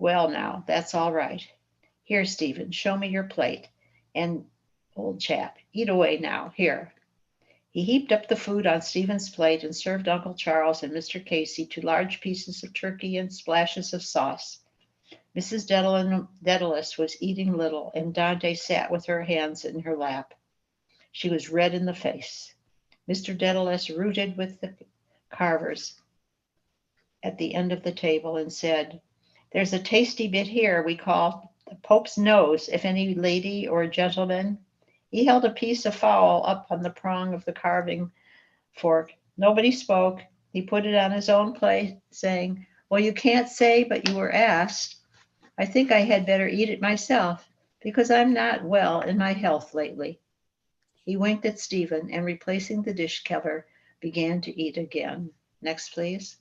Well, now, that's all right. Here, Stephen, show me your plate. And, old chap, eat away now. Here. He heaped up the food on Stephen's plate and served Uncle Charles and Mr. Casey to large pieces of turkey and splashes of sauce. Mrs. Dedalus was eating little, and Dante sat with her hands in her lap. She was red in the face. Mr. Dedalus rooted with the carvers at the end of the table and said, There's a tasty bit here we call the Pope's nose, if any lady or gentleman. He held a piece of fowl up on the prong of the carving fork. Nobody spoke. He put it on his own plate, saying, Well, you can't say, but you were asked. I think I had better eat it myself, because I'm not well in my health lately. He winked at Stephen and, replacing the dish cover, began to eat again. Next, please.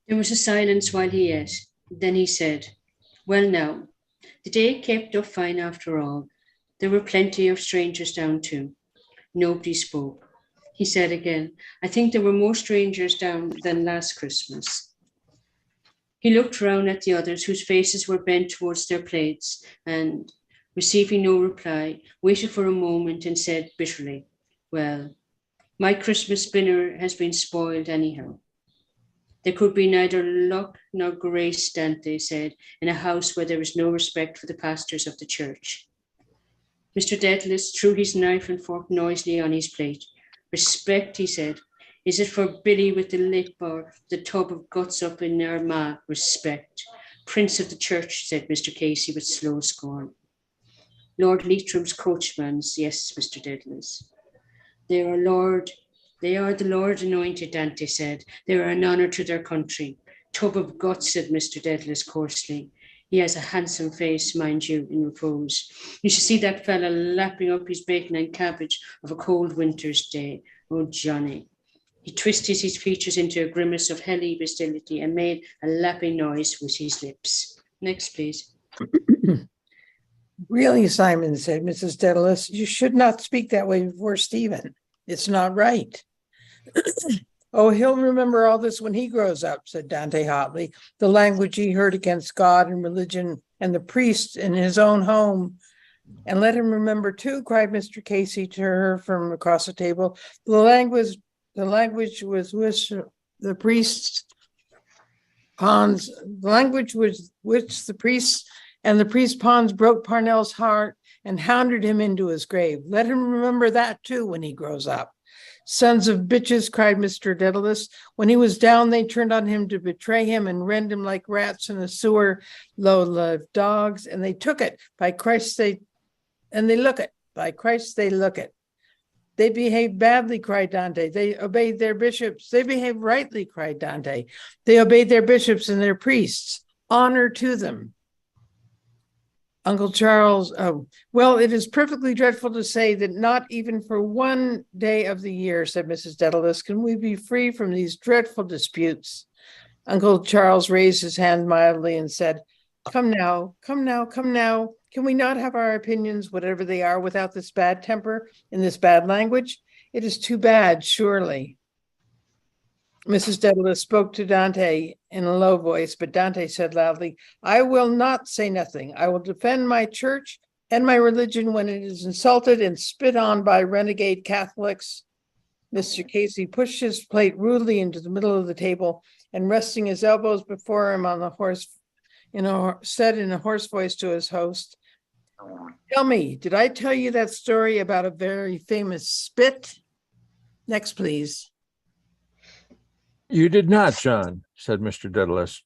There was a silence while he ate. Then he said, Well, now, the day kept up fine after all. There were plenty of strangers down too. Nobody spoke. He said again, I think there were more strangers down than last Christmas. He looked round at the others whose faces were bent towards their plates and, receiving no reply, waited for a moment and said bitterly, Well, my Christmas dinner has been spoiled anyhow. There could be neither luck nor grace, Dante said, in a house where there is no respect for the pastors of the church. Mr. Dedalus threw his knife and fork noisily on his plate. Respect, he said. Is it for Billy with the lip or the tub of guts up in Armagh? Respect. Prince of the church, said Mr. Casey with slow scorn. Lord Leitrim's coachmans, yes, Mr. Dedalus. They are the Lord anointed, Dante said. They are an honour to their country. Tub of guts, said Mr. Dedalus coarsely. He has a handsome face, mind you, in repose. You should see that fella lapping up his bacon and cabbage of a cold winter's day. Oh, Johnny. He twisted his features into a grimace of helly hostility and made a lapping noise with his lips. Next, please. Really, Simon, said Mrs. Dedalus, you should not speak that way before Stephen. It's not right. Oh, he'll remember all this when he grows up, said Dante hotly. The language he heard against God and religion and the priests in his own home. And let him remember too, cried Mr. Casey to her from across the table. The language was which the priests pawns, the language was which the priests and the priest pawns broke Parnell's heart and hounded him into his grave. Let him remember that too when he grows up. Sons of bitches, cried Mr. Dedalus. When he was down, they turned on him to betray him and rend him like rats in a sewer, low-lived dogs, and they took it. By Christ, they look it. By Christ, they look it. They behaved badly, cried Dante. They obeyed their bishops. They behaved rightly, cried Dante. They obeyed their bishops and their priests. Honor to them. Uncle Charles, well, it is perfectly dreadful to say that not even for one day of the year, said Mrs. Dedalus, can we be free from these dreadful disputes. Uncle Charles raised his hand mildly and said, come now. Can we not have our opinions, whatever they are, without this bad temper in this bad language? It is too bad, surely. Mrs. Dedalus spoke to Dante in a low voice, but Dante said loudly, I will not say nothing. I will defend my church and my religion when it is insulted and spit on by renegade Catholics. Mr. Casey pushed his plate rudely into the middle of the table and resting his elbows before him on the horse, said in a hoarse voice to his host, tell me, did I tell you that story about a very famous spit? Next, please. You did not, John, said Mr. Dedalus.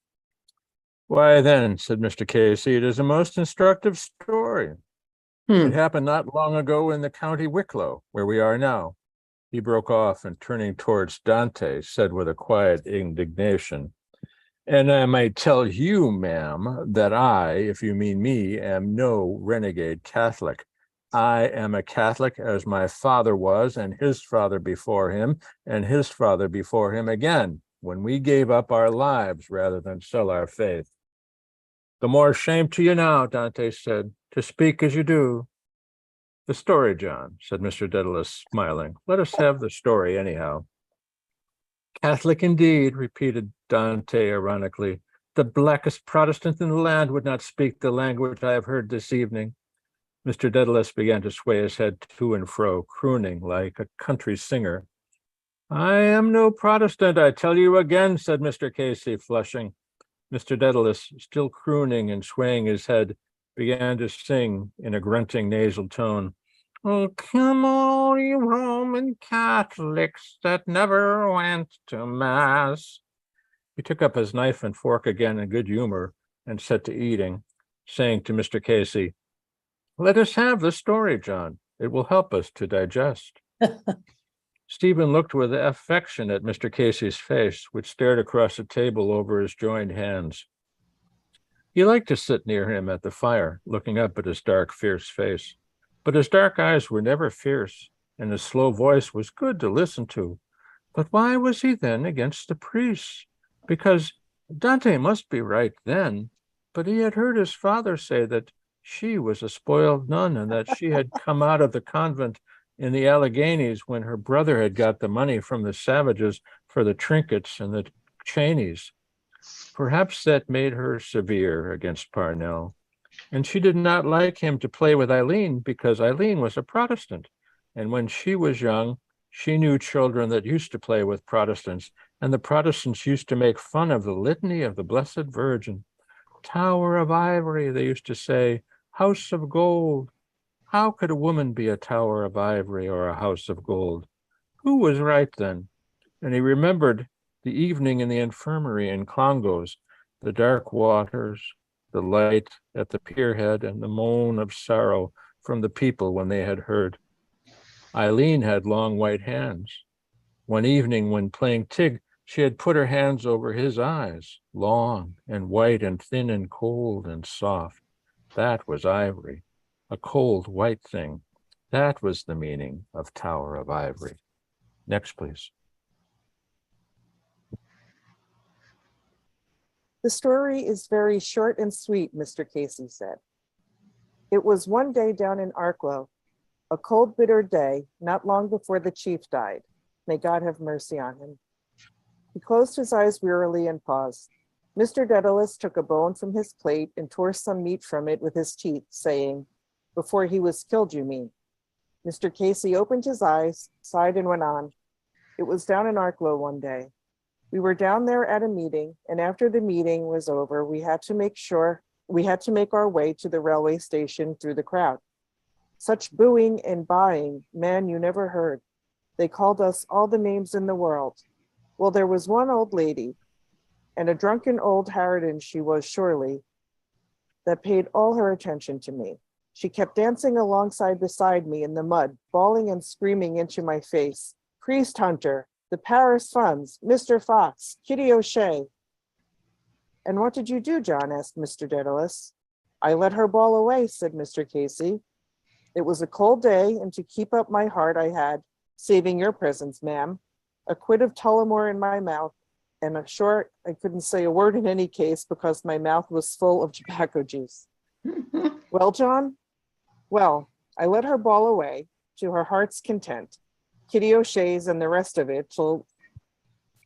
Why then, said Mr. Casey, it is a most instructive story. It happened not long ago in the county Wicklow, where we are now. He broke off and turning towards Dante, said with a quiet indignation, and I may tell you, ma'am, that I, if you mean me, am no renegade Catholic. I am a Catholic as my father was, and his father before him, and his father before him again, when we gave up our lives rather than sell our faith. The more shame to you now, Dante said, to speak as you do. The story, John, said Mr. Dedalus, smiling. Let us have the story anyhow. Catholic indeed, repeated Dante ironically. The blackest Protestant in the land would not speak the language I have heard this evening. Mr. Dedalus began to sway his head to and fro, crooning like a country singer. I am no Protestant, I tell you again, said Mr. Casey, flushing. Mr. Dedalus, still crooning and swaying his head, began to sing in a grunting nasal tone. Oh, come all you Roman Catholics that never went to Mass. He took up his knife and fork again in good humor and set to eating, saying to Mr. Casey, let us have the story, John. It will help us to digest. Stephen looked with affection at Mr. Casey's face, which stared across the table over his joined hands. He liked to sit near him at the fire, looking up at his dark, fierce face. But his dark eyes were never fierce, and his slow voice was good to listen to. But why was he then against the priests? Because Dante must be right then, but he had heard his father say that she was a spoiled nun and that she had come out of the convent in the Alleghenies when her brother had got the money from the savages for the trinkets and the chainies. Perhaps that made her severe against Parnell. And she did not like him to play with Eileen because Eileen was a Protestant. And when she was young, she knew children that used to play with Protestants, and the Protestants used to make fun of the litany of the Blessed Virgin. Tower of Ivory, they used to say, House of Gold. How could a woman be a tower of ivory or a house of gold? Who was right then? And he remembered the evening in the infirmary in Clongowes, the dark waters, the light at the pierhead, and the moan of sorrow from the people when they had heard. Eileen had long white hands. One evening when playing Tig, she had put her hands over his eyes, long and white and thin and cold and soft. That was ivory, a cold white thing. That was the meaning of Tower of Ivory. Next, please. The story is very short and sweet, Mr. Casey said. It was one day down in Arklow, a cold, bitter day, not long before the chief died. May God have mercy on him. He closed his eyes wearily and paused. Mr. Dedalus took a bone from his plate and tore some meat from it with his teeth, saying, before he was killed, you mean. Mr. Casey opened his eyes, sighed, and went on. It was down in Arklow one day. We were down there at a meeting, and after the meeting was over, we had to make our way to the railway station through the crowd. Such booing and buying, man, you never heard. They called us all the names in the world. Well, there was one old lady, and a drunken old harridan she was surely, that paid all her attention to me. She kept dancing alongside beside me in the mud, bawling and screaming into my face, Priest Hunter, the Paris funds, Mr. Fox, Kitty O'Shea. And what did you do, John? Asked Mr. Dedalus. I let her bawl away, said Mr. Casey. It was a cold day, and to keep up my heart, I had, saving your presence, ma'am, a quid of Tullamore in my mouth, and I'm sure I couldn't say a word in any case because my mouth was full of tobacco juice. Well, John? Well, I let her bawl away to her heart's content, Kitty O'Shea's and the rest of it, till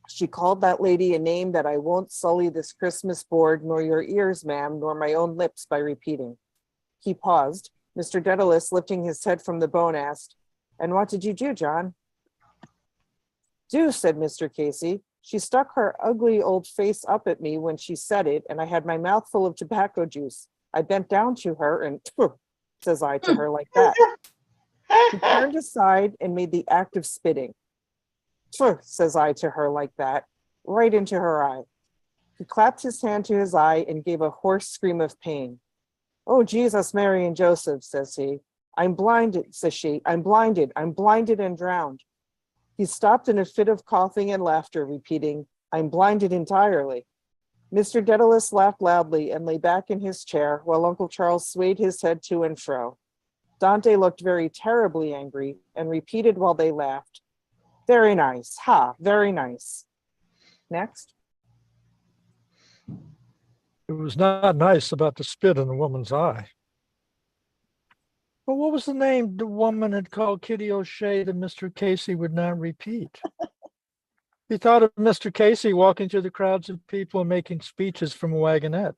she called that lady a name that I won't sully this Christmas board, nor your ears, ma'am, nor my own lips by repeating. He paused. Mr. Dedalus, lifting his head from the bone, asked, and what did you do, John? Do, said Mr. Casey. She stuck her ugly old face up at me when she said it, and I had my mouth full of tobacco juice. I bent down to her and, says I to her like that. She turned aside and made the act of spitting. Says I to her like that. right into her eye. He clapped his hand to his eye and gave a hoarse scream of pain. "Oh, Jesus, Mary, and Joseph," says he. "I'm blinded," says she. I'm blinded and drowned." He stopped in a fit of coughing and laughter, repeating, "I'm blinded entirely." Mr. Dedalus laughed loudly and lay back in his chair while Uncle Charles swayed his head to and fro. Dante looked very terribly angry and repeated while they laughed, "Very nice, ha, very nice." Next. It was not nice about the spit in the woman's eye. But what was the name the woman had called Kitty O'Shea that Mr. Casey would not repeat? He thought of Mr. Casey walking through the crowds of people and making speeches from a wagonette.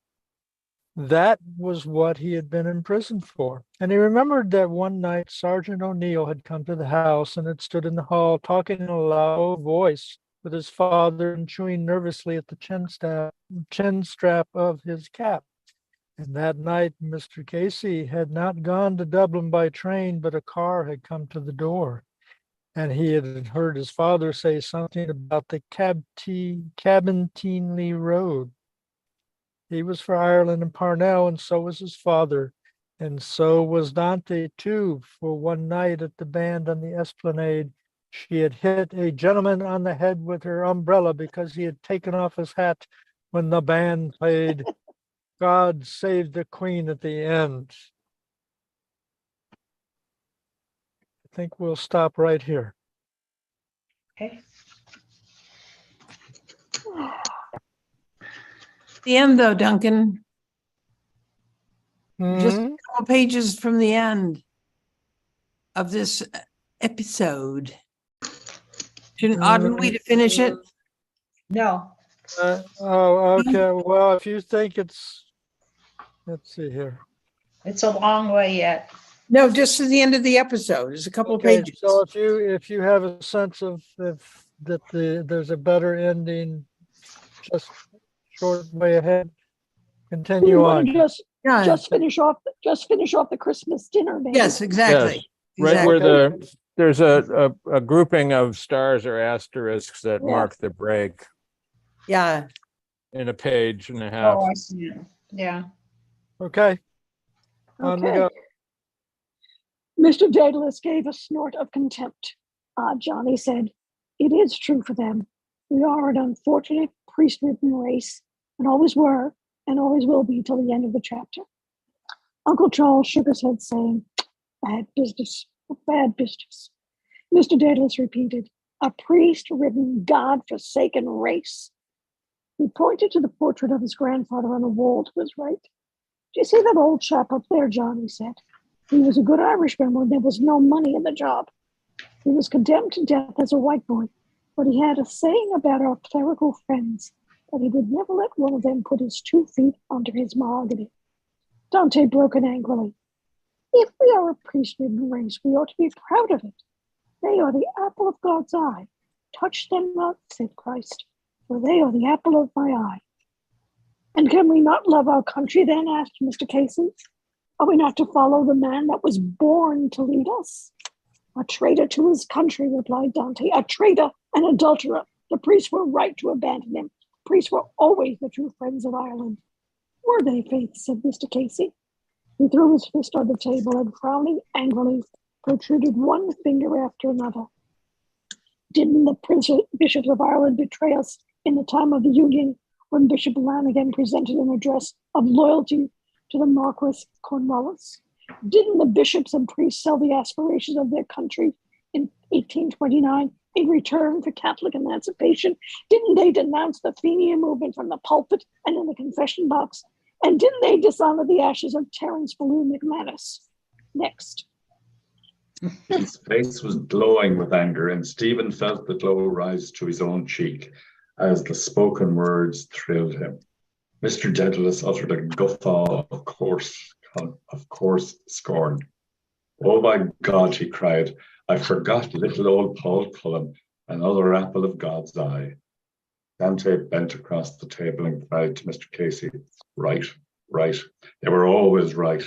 That was what he had been in prison for. And he remembered that one night Sergeant O'Neill had come to the house and had stood in the hall talking in a low voice with his father and chewing nervously at the chin strap of his cap. And that night, Mr. Casey had not gone to Dublin by train, but a car had come to the door. And he had heard his father say something about the Cabinteely Road. He was for Ireland and Parnell, and so was his father. And so was Dante, too, for one night at the band on the Esplanade, she had hit a gentleman on the head with her umbrella because he had taken off his hat when the band played God Save the Queen at the end. I think we'll stop right here. Okay. The end, though, Duncan. Just Mhm. a couple pages from the end of this episode. Oughtn't we to finish it? No. Okay. Well, if you think it's, let's see here. It's a long way yet. No, just to the end of the episode. There's a couple of Okay, pages. so if you have a sense of that there's a better ending, just short way ahead, continue on. Yeah. Just finish off the Christmas dinner, maybe. Yes, exactly. Right Exactly. where there's a grouping of stars or asterisks that Yeah. mark the break Yeah. in a page and a half. Oh, I see. Yeah. Okay. On we Okay. go. Mr. Daedalus gave a snort of contempt. "Ah, Johnny," said, "it is true for them. We are an unfortunate priest-ridden race, and always were, and always will be till the end of the chapter." Uncle Charles shook his head, saying, "Bad business, bad business." Mr. Daedalus repeated, "A priest-ridden, God-forsaken race." He pointed to the portrait of his grandfather on the wall to his right. "Do you see that old chap up there, John?" he said. "He was a good Irishman when there was no money in the job. He was condemned to death as a white boy, but he had a saying about our clerical friends that he would never let one of them put his 2 feet under his mahogany." Dante broke in angrily. "If we are a priest-ridden race, we ought to be proud of it. They are the apple of God's eye. Touch them not," said Christ, "for they are the apple of my eye." "And can we not love our country then?" asked Mr. Casey. "Are we not to follow the man that was born to lead us?" "A traitor to his country," replied Dante. "A traitor, an adulterer. The priests were right to abandon him. The priests were always the true friends of Ireland." "Were they, Faith?" said Mr. Casey. He threw his fist on the table and, frowning angrily, protruded one finger after another. "Didn't the bishops of Ireland betray us in the time of the Union, when Bishop Lanigan presented an address of loyalty to the Marquis Cornwallis? Didn't the bishops and priests sell the aspirations of their country in 1829 in return for Catholic emancipation? Didn't they denounce the Fenian movement from the pulpit and in the confession box? And didn't they dishonor the ashes of Terence Ballou McManus?" Next. His face was glowing with anger, and Stephen felt the glow rise to his own cheek as the spoken words thrilled him. Mr. Dedalus uttered a guffaw of coarse scorn. "Oh my God," he cried, "I forgot little old Paul Cullen, another apple of God's eye." Dante bent across the table and cried to Mr. Casey, "Right, right. They were always right.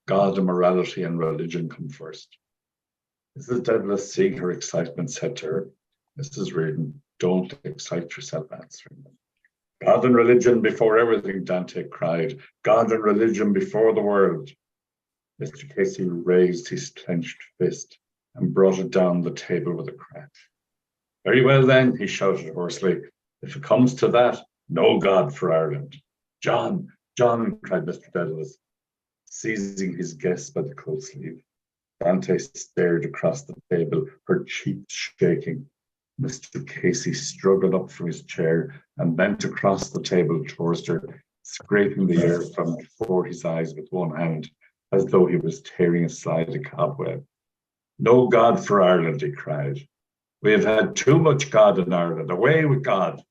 God and morality and religion come first." Mrs. Dedalus, seeing her excitement, said to her, "Mrs. Reardon, Don't excite yourself answering them. God and religion before everything, Dante cried. God and religion before the world. Mr. Casey raised his clenched fist and brought it down the table with a crash. Very well then, he shouted hoarsely. If it comes to that, no God for Ireland. John, John, cried Mr. Dedalus, seizing his guest by the coat sleeve. Dante stared across the table, her cheeks shaking. Mr. Casey struggled up from his chair and bent across the table towards her, scraping the air from before his eyes with one hand, as though he was tearing aside a cobweb. No God for Ireland, he cried. We have had too much God in Ireland. Away with God.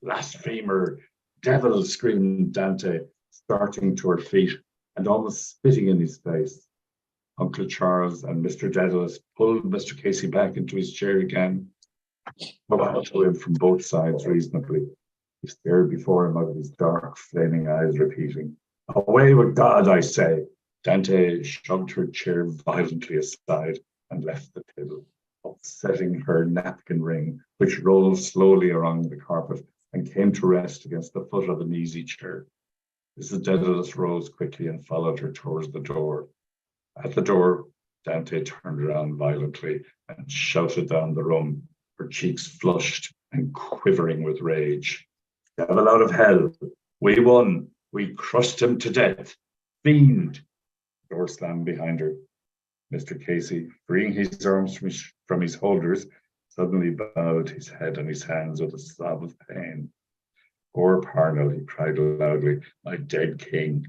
Blasphemer, devil, screamed Dante, starting to her feet and almost spitting in his face. Uncle Charles and Mr. Dedalus pulled Mr. Casey back into his chair again, but to him from both sides reasonably. He stared before him out of his dark, flaming eyes, repeating, Away with God, I say. Dante shoved her chair violently aside and left the table, upsetting her napkin ring, which rolled slowly along the carpet and came to rest against the foot of an easy chair. Mrs. Dedalus rose quickly and followed her towards the door. At the door, Dante turned around violently and shouted down the room, her cheeks flushed and quivering with rage. Devil out of hell, we won. We crushed him to death. Fiend. The door slammed behind her. Mr. Casey, freeing his arms from his holders, suddenly bowed his head on his hands with a sob of pain. Poor Parnell, he cried loudly, my dead king.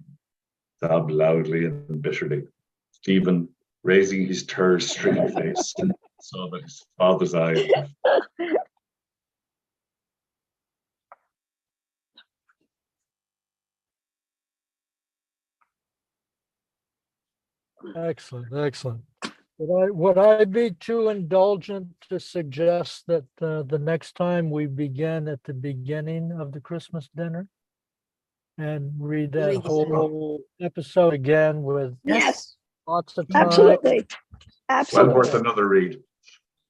Sobbed loudly and bitterly. Stephen, raising his tear-stricken face, saw that his father's eyes. Excellent, excellent. Would I be too indulgent to suggest that the next time we begin at the beginning of the Christmas dinner and read that whole episode again with Yes, lots of time? absolutely. Well Absolutely. worth another read.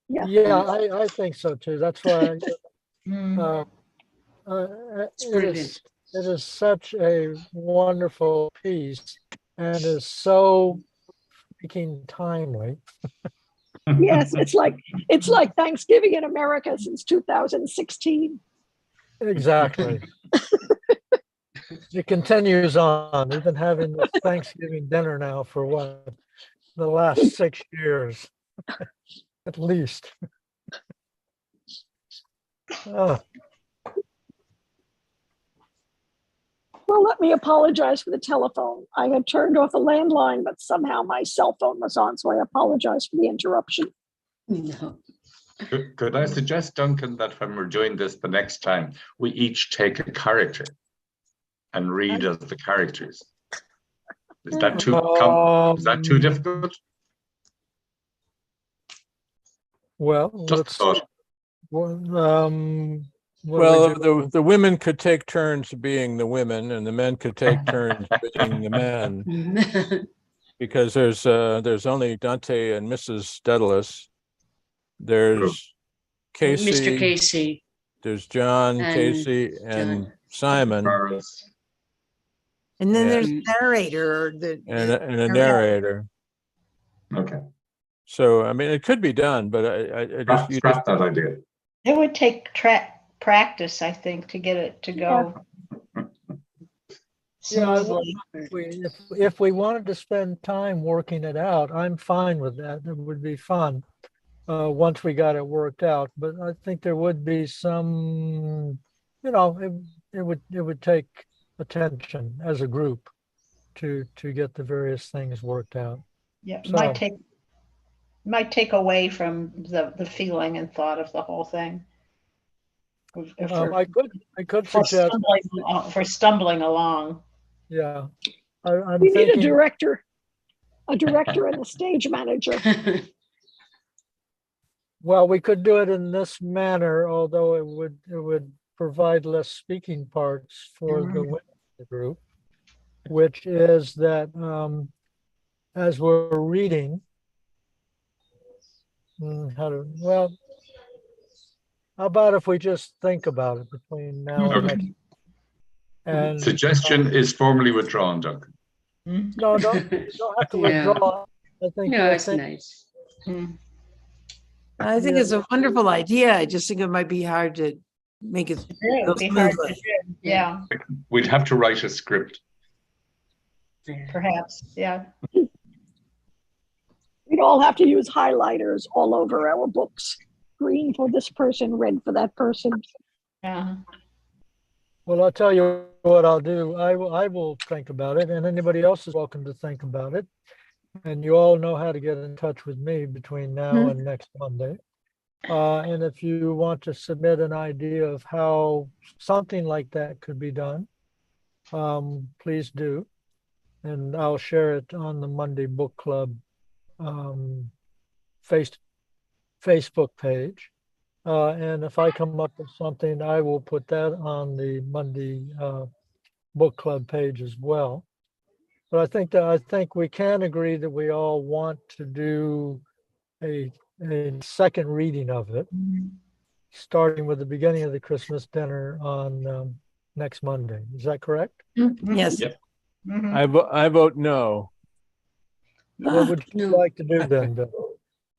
Yeah, I think so too. That's why Mm. it is such a wonderful piece and is so freaking timely. Yes, it's like Thanksgiving in America since 2016. Exactly. It continues on. We've been having this Thanksgiving dinner now for what, the last 6 years, at least. Oh, Well, let me apologize for the telephone. I had turned off the landline, but somehow my cell phone was on, so I apologize for the interruption. No. Could I suggest, Duncan, that when we're doing this the next time, we each take a character and read as the characters? Is that too difficult? well, Just let's. thought. What do we Well, do? the women could take turns being the women, and the men could take turns being the men, because there's only Dante and Mrs. Dedalus. There's Casey, Mr. Casey. there's John, And Casey, and John. Simon, Charles. And then Yeah. there's a narrator, or and a narrator. Okay. So, I mean, it could be done, but I just, Scrap that idea. It would take practice, I think, to get it to go smoothly. If we wanted to spend time working it out, I'm fine with that. It would be fun once we got it worked out. But I think there would be some, it would take attention as a group to get the various things worked out. Yeah, it So- might take away from the feeling and thought of the whole thing. If we're- I could for suggest, stumbling along. yeah. I'm We need a thinking, director and a stage manager. well, we could do it in this manner, although it would provide less speaking parts for the women in the group, which is that as we're reading, How about if we just think about it between now and Okay. next? And Suggestion is formally withdrawn, Doug. no, you don't have to Yeah. withdraw. I think No, I it's think nice. I think Yeah. it's a wonderful idea. I just think it might be hard to make it It go would be hard to smoothly. do. Yeah, We'd have to write a script. perhaps. Yeah. We'd all have to use highlighters all over our books. Green for this person, red for that person. Yeah. well, I'll tell you what I'll do. I will think about it, and anybody else is welcome to think about it. And you all know how to get in touch with me between now and next Monday. And if you want to submit an idea of how something like that could be done, please do. And I'll share it on the Monday Book Club um, Facebook page. And if I come up with something, I will put that on the Monday Book Club page as well. But I think we can agree that we all want to do a second reading of it, starting with the beginning of the Christmas dinner on next Monday. Is that correct? Yes. Yep. Mhm. I vote no. What would you No. like to do then, Bill?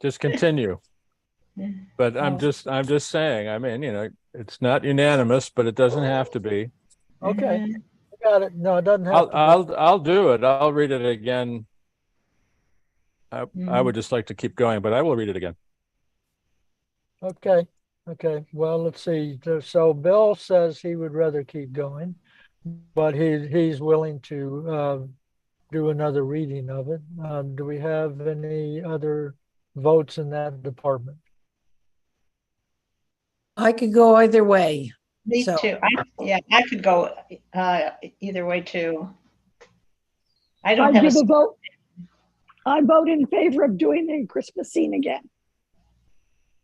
Just continue. But I'm Oh. just saying, I mean, it's not unanimous, but it doesn't have to be. Okay, Mhm. I got it. No, it doesn't have to I'll do it. I'll read it again. I would just like to keep going, but I will read it again. be. Okay. Well, let's see. So Bill says he would rather keep going, but he's willing to do another reading of it. Do we have any other votes in that department? I could go either way. Me So- too. I could go either way too. I don't I have give a. a vote. I vote in favor of doing the Christmas scene again.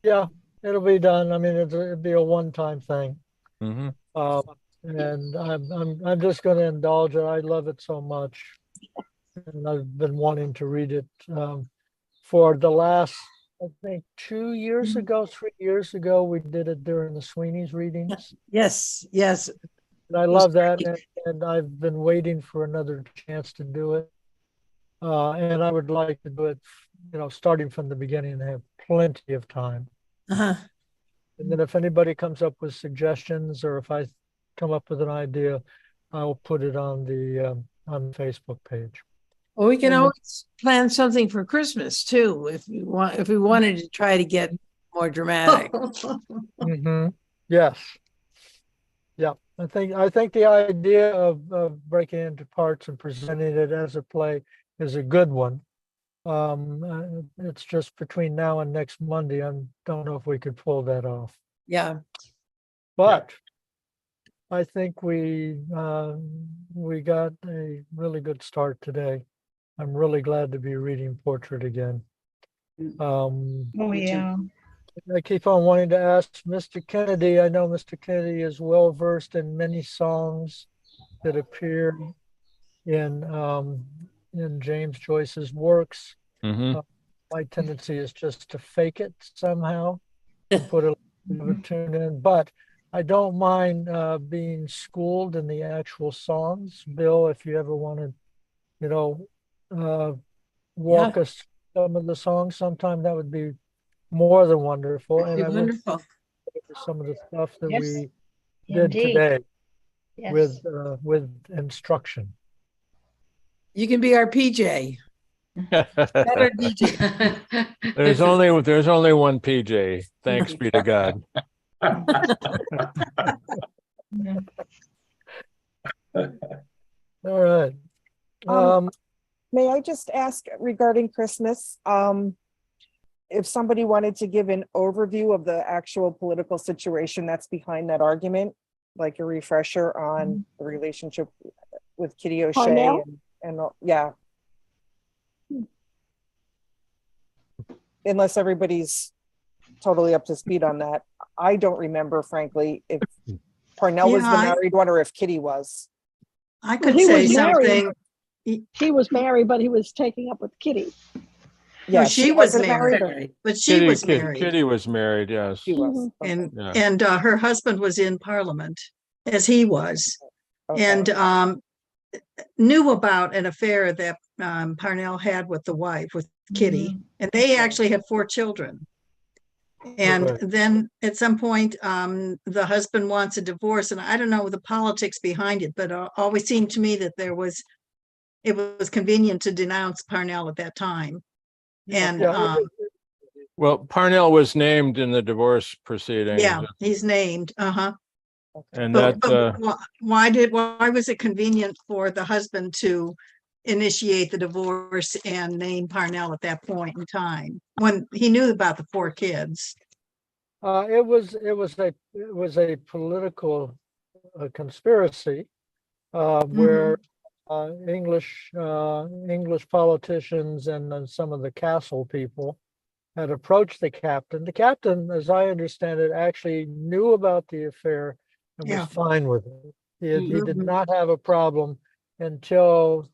Yeah, it'll be done. I mean, it'd be a one-time thing. Mm-hmm. And I'm just going to indulge it. I love it so much, and I've been wanting to read it for the last, I think, 2 years ago, 3 years ago. We did it during the Sweeney's readings, Yes, and I love that. And I've been waiting for another chance to do it. And I would like to do it, starting from the beginning and have plenty of time. uh-huh. And then if anybody comes up with suggestions, or if I come up with an idea, I'll put it on the Facebook page. Well, we can And always plan something for Christmas too, if we wanted to try to get more dramatic. Yes. Yeah. I think the idea of breaking it into parts and presenting it as a play is a good one. It's just between now and next Monday. I don't know if we could pull that off. Yeah. But I think we got a really good start today. I'm really glad to be reading Portrait again. Oh yeah. I keep on wanting to ask Mr. Kennedy. I know Mr. Kennedy is well versed in many songs that appear in James Joyce's works. Mm-hmm. My tendency is just to fake it somehow, and put a tune in, but I don't mind being schooled in the actual songs. Bill, if you ever want to, walk us through some of the songs sometime, that would be more than wonderful. And I would Wonderful. for some of the stuff that Yes, we did indeed. today Yes. with instruction. You can be our PJ. Better DJ. There's only one PJ. Thanks be to God. All right. May I just ask regarding Christmas, if somebody wanted to give an overview of the actual political situation that's behind that argument, like a refresher on the relationship with Kitty O'Shea Parnell? and yeah. Unless everybody's totally up to speed on that. I don't remember, frankly, if Parnell was the Yeah, married one or if Kitty was. I could He say was married. something. He was married, but he was taking up with Kitty. Yeah, she was wasn't married, but she was married. Kitty was married, yes. She was. Mhm. And Yeah. her husband was in Parliament, as he was, Okay. and knew about an affair that Parnell had with the wife, with Kitty, and they actually had 4 children. And Right. then at some point, the husband wants a divorce, and I don't know the politics behind it, but always seemed to me that it was convenient to denounce Parnell at that time. And Yeah. Well, Parnell was named in the divorce proceedings. yeah, he's named. And But that, why was it convenient for the husband to initiate the divorce and name Parnell at that point in time when he knew about the 4 kids? It was a political conspiracy where English politicians and then some of the castle people had approached the captain. The captain, as I understand it, actually knew about the affair and was Yeah. fine with it. He did Mhm. not have a problem until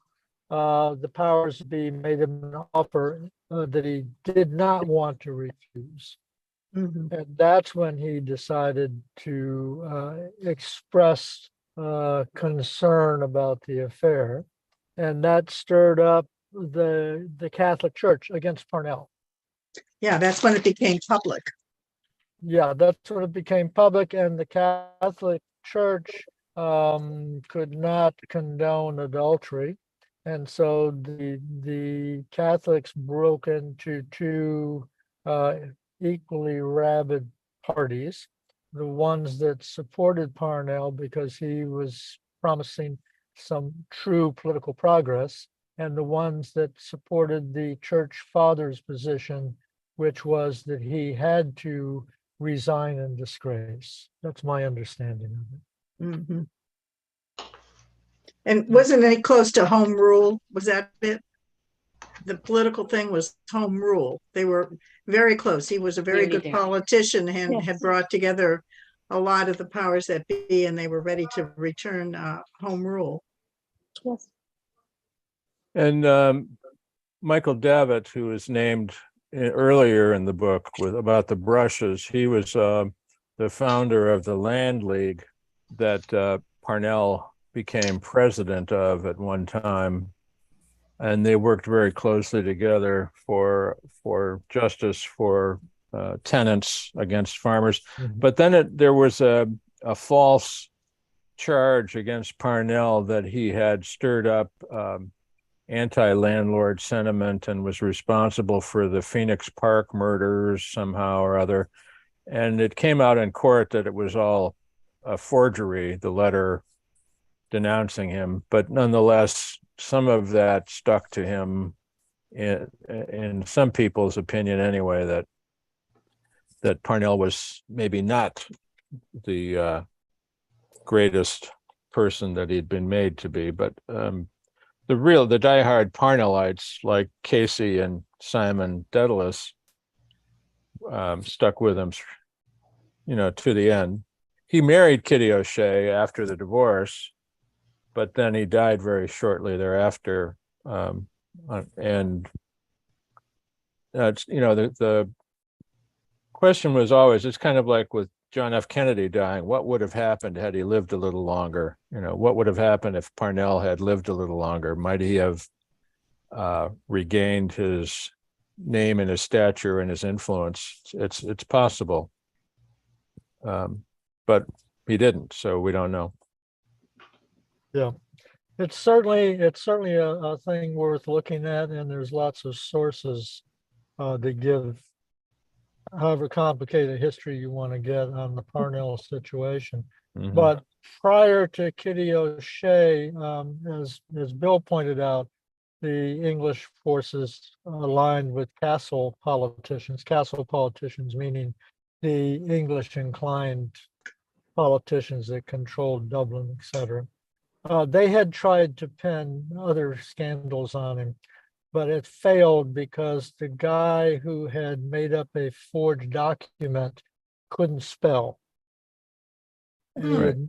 the powers that be made him an offer that he did not want to refuse. Mhm. And that's when he decided to express concern about the affair. And that stirred up the Catholic Church against Parnell. Yeah, that's when it became public. Yeah, that's when it became public, and the Catholic Church could not condone adultery. And so the Catholics broke into 2 equally rabid parties. The ones that supported Parnell because he was promising some true political progress, and the ones that supported the church fathers' position, which was that he had to resign in disgrace. That's my understanding of it. Mhm. And wasn't it close to home rule? Was that it? The political thing was home rule. They were very close. He was a very Nearly good there. politician and had Yes. brought together a lot of the powers that be, and they were ready to return home rule. Yes. and Michael Davitt, who was named earlier in the book about the brushes, he was the founder of the Land League that Parnell became president of at one time, and they worked very closely together for justice for tenants against farmers. Mhm. But then there was a false charge against Parnell that he had stirred up anti-landlord sentiment and was responsible for the Phoenix Park murders somehow or other. And it came out in court that it was all a forgery, the letter denouncing him. But nonetheless, some of that stuck to him in some people's opinion anyway, that Parnell was maybe not the greatest person that he'd been made to be. But the diehard Parnellites like Casey and Simon Dedalus stuck with him, to the end. He married Kitty O'Shea after the divorce, but then he died very shortly thereafter. And the question was always, it's kind of like with John F. Kennedy dying, what would have happened had he lived a little longer? What would have happened if Parnell had lived a little longer? Might he have regained his name and his stature and his influence? It's possible, but he didn't, so we don't know. Yeah, it's certainly a thing worth looking at, and there's lots of sources that give however complicated a history you want to get on the Parnell situation. Mhm. But prior to Kitty O'Shea, as Bill pointed out, the English forces aligned with castle politicians meaning the English inclined politicians that controlled Dublin, etc. They had tried to pin other scandals on him, but it failed because the guy who had made up a forged document couldn't spell. And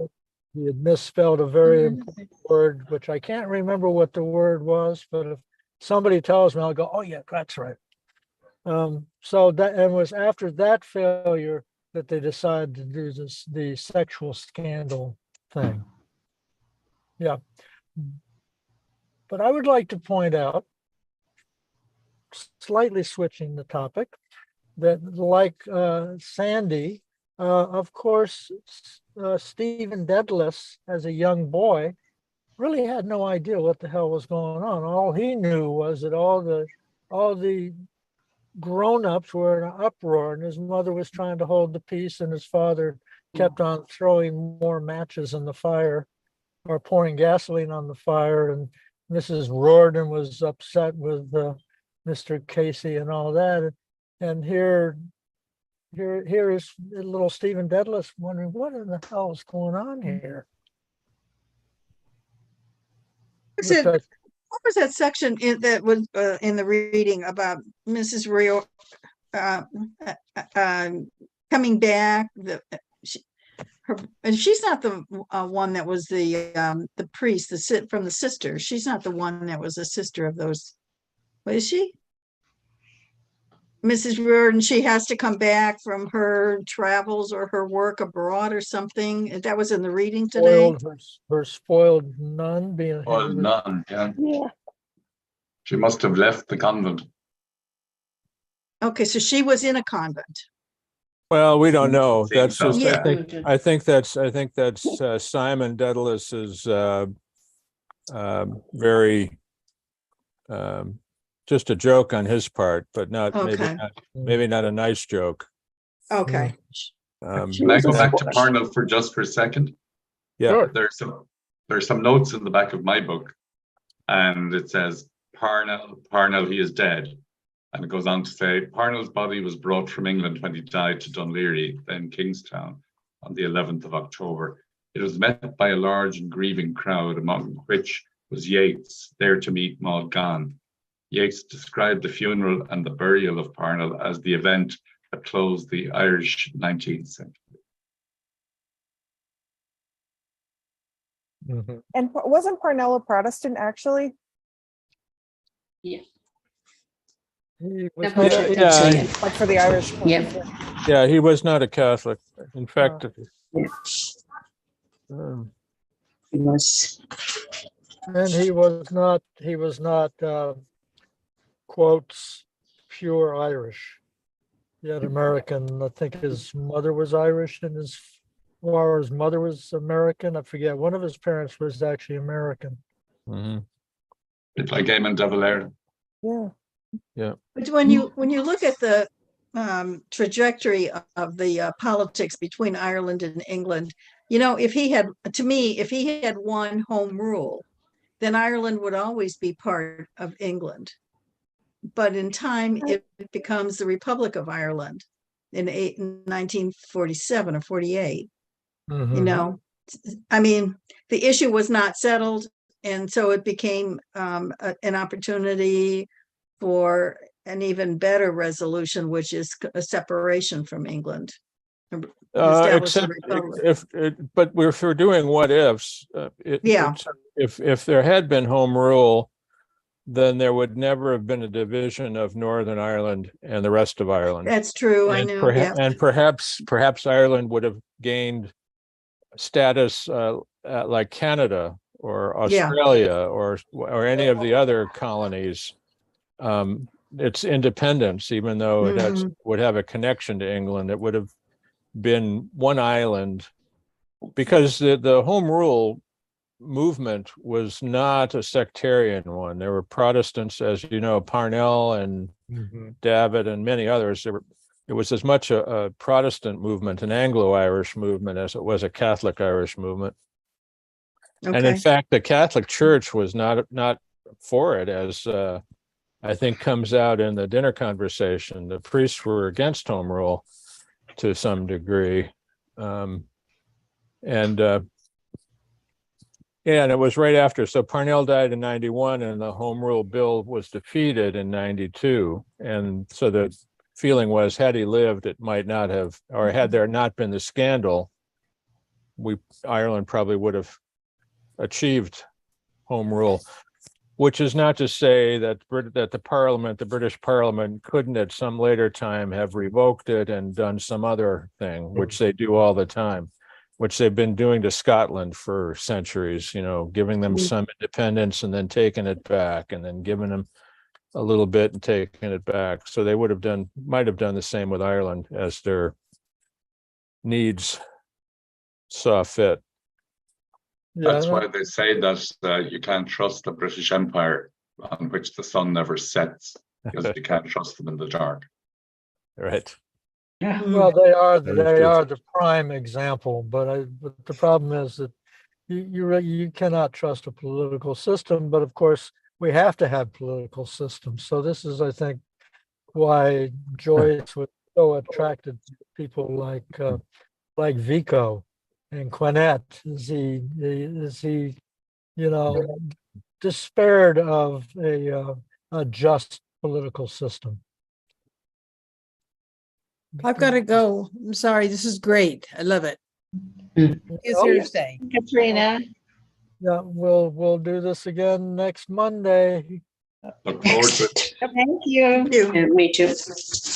he had misspelled a very important word, which I can't remember what the word was, but if somebody tells me, I'll go, oh yeah, that's right. So that, and was after that failure that they decided to do this, the sexual scandal thing. Yeah. But I would like to point out, slightly switching the topic, that like Sandy, of course, Stephen Dedalus, as a young boy, really had no idea what the hell was going on. All he knew was that all the grown-ups were in an uproar, and his mother was trying to hold the peace, and his father kept on throwing more matches in the fire or pouring gasoline on the fire, and Mrs. Riordan was upset with Mr. Casey and all that. And here is little Stephen Dedalus wondering what in the hell is going on here. What was that section that was in the reading about Mrs. Rio coming back? And she's not the one that was the priest, from the sister. She's not the one that was a sister of those. What is she? Mrs. Riordan, she has to come back from her travels or her work abroad or something. That was in the reading today. Her spoiled nun being. Well, none, yeah. Yeah. She must have left the convent. Okay, so she was in a convent. Well, we don't know. Seems That's so, just, yeah. I think that's Simon Dedalus's very just a joke on his part, but not Okay. maybe not a nice joke. Okay. Can I go back to Parnell for a second? Yeah. Sure. There's some notes in the back of my book, and it says Parnell, he is dead. And it goes on to say, Parnell's body was brought from England when he died to Dunleary, then Kingstown, on the 11th of October. It was met by a large and grieving crowd, among which was Yeats, there to meet Maud Gonne. Yeats described the funeral and the burial of Parnell as the event that closed the Irish 19th century. Mhm. And wasn't Parnell a Protestant actually? Yeah. He was That not- much I can say. Like for the Irish? Yeah, he was not a Catholic. In fact, Yeah. um, It was. and he was not quotes pure Irish. He had American. I think his mother was Irish, and his mother was American. I forget. One of his parents was actually American. mhm. It's like Eamon de Valera. Yeah. But when you look at the trajectory of the politics between Ireland and England, if he had one home rule, then Ireland would always be part of England. But in time, it becomes the Republic of Ireland in 1947 or 48. Mhm. I mean, the issue was not settled, and so it became an opportunity for an even better resolution, which is a separation from England. Except but if we're doing what ifs, Yeah. if there had been home rule, then there would never have been a division of Northern Ireland and the rest of Ireland. That's true. I And know. Yeah. and perhaps Ireland would have gained status like Canada or Australia or any of the other colonies. Its independence, even though it would have a connection to England, it would have been one island, because the home rule movement was not a sectarian one. There were Protestants, as you know, Parnell and David and many others. It was as much a Protestant movement, an Anglo-Irish movement, as it was a Catholic Irish movement. And in fact, the Catholic Church was not for it, as I think comes out in the dinner conversation. The priests were against home rule to some degree. And it was right after. So Parnell died in 91 and the home rule bill was defeated in 92. And so the feeling was, had he lived, it might not have, or had there not been the scandal, Ireland probably would have achieved home rule. which is not to say that the British Parliament couldn't at some later time have revoked it and done some other thing, which they do all the time, which they've been doing to Scotland for centuries, giving them some independence and then taking it back and then giving them a little bit and taking it back. So they might have done the same with Ireland as their needs saw fit. That's why they say that you can't trust the British Empire on which the sun never sets, because you can't trust them in the dark. Right. Yeah. Well, they are That is true. the prime example, but the problem is that you cannot trust a political system. But of course, we have to have political systems. So this is, I think, why Joyce was so attracted to people like Vico and Quinet. Is he despaired of a just political system. I've got to go. I'm sorry. This is great. I love it. It's here to stay. Katrina. Yeah, we'll do this again next Monday. Look forward to it. Thank you. Yeah, me too.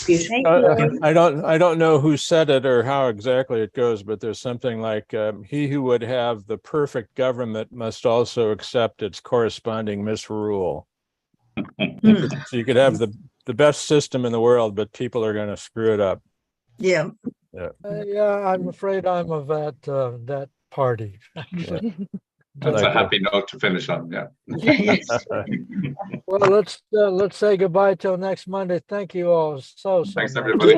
Beautiful. Thank you. I don't know who said it or how exactly it goes, but there's something like he who would have the perfect government must also accept its corresponding misrule. So you could have the best system in the world, but people are going to screw it up. Yeah. Yeah, I'm afraid I'm of that party. That's a happy note to finish on. Yeah. Yes. Well, let's say goodbye till next Monday. Thank you all so Thanks, much. everybody.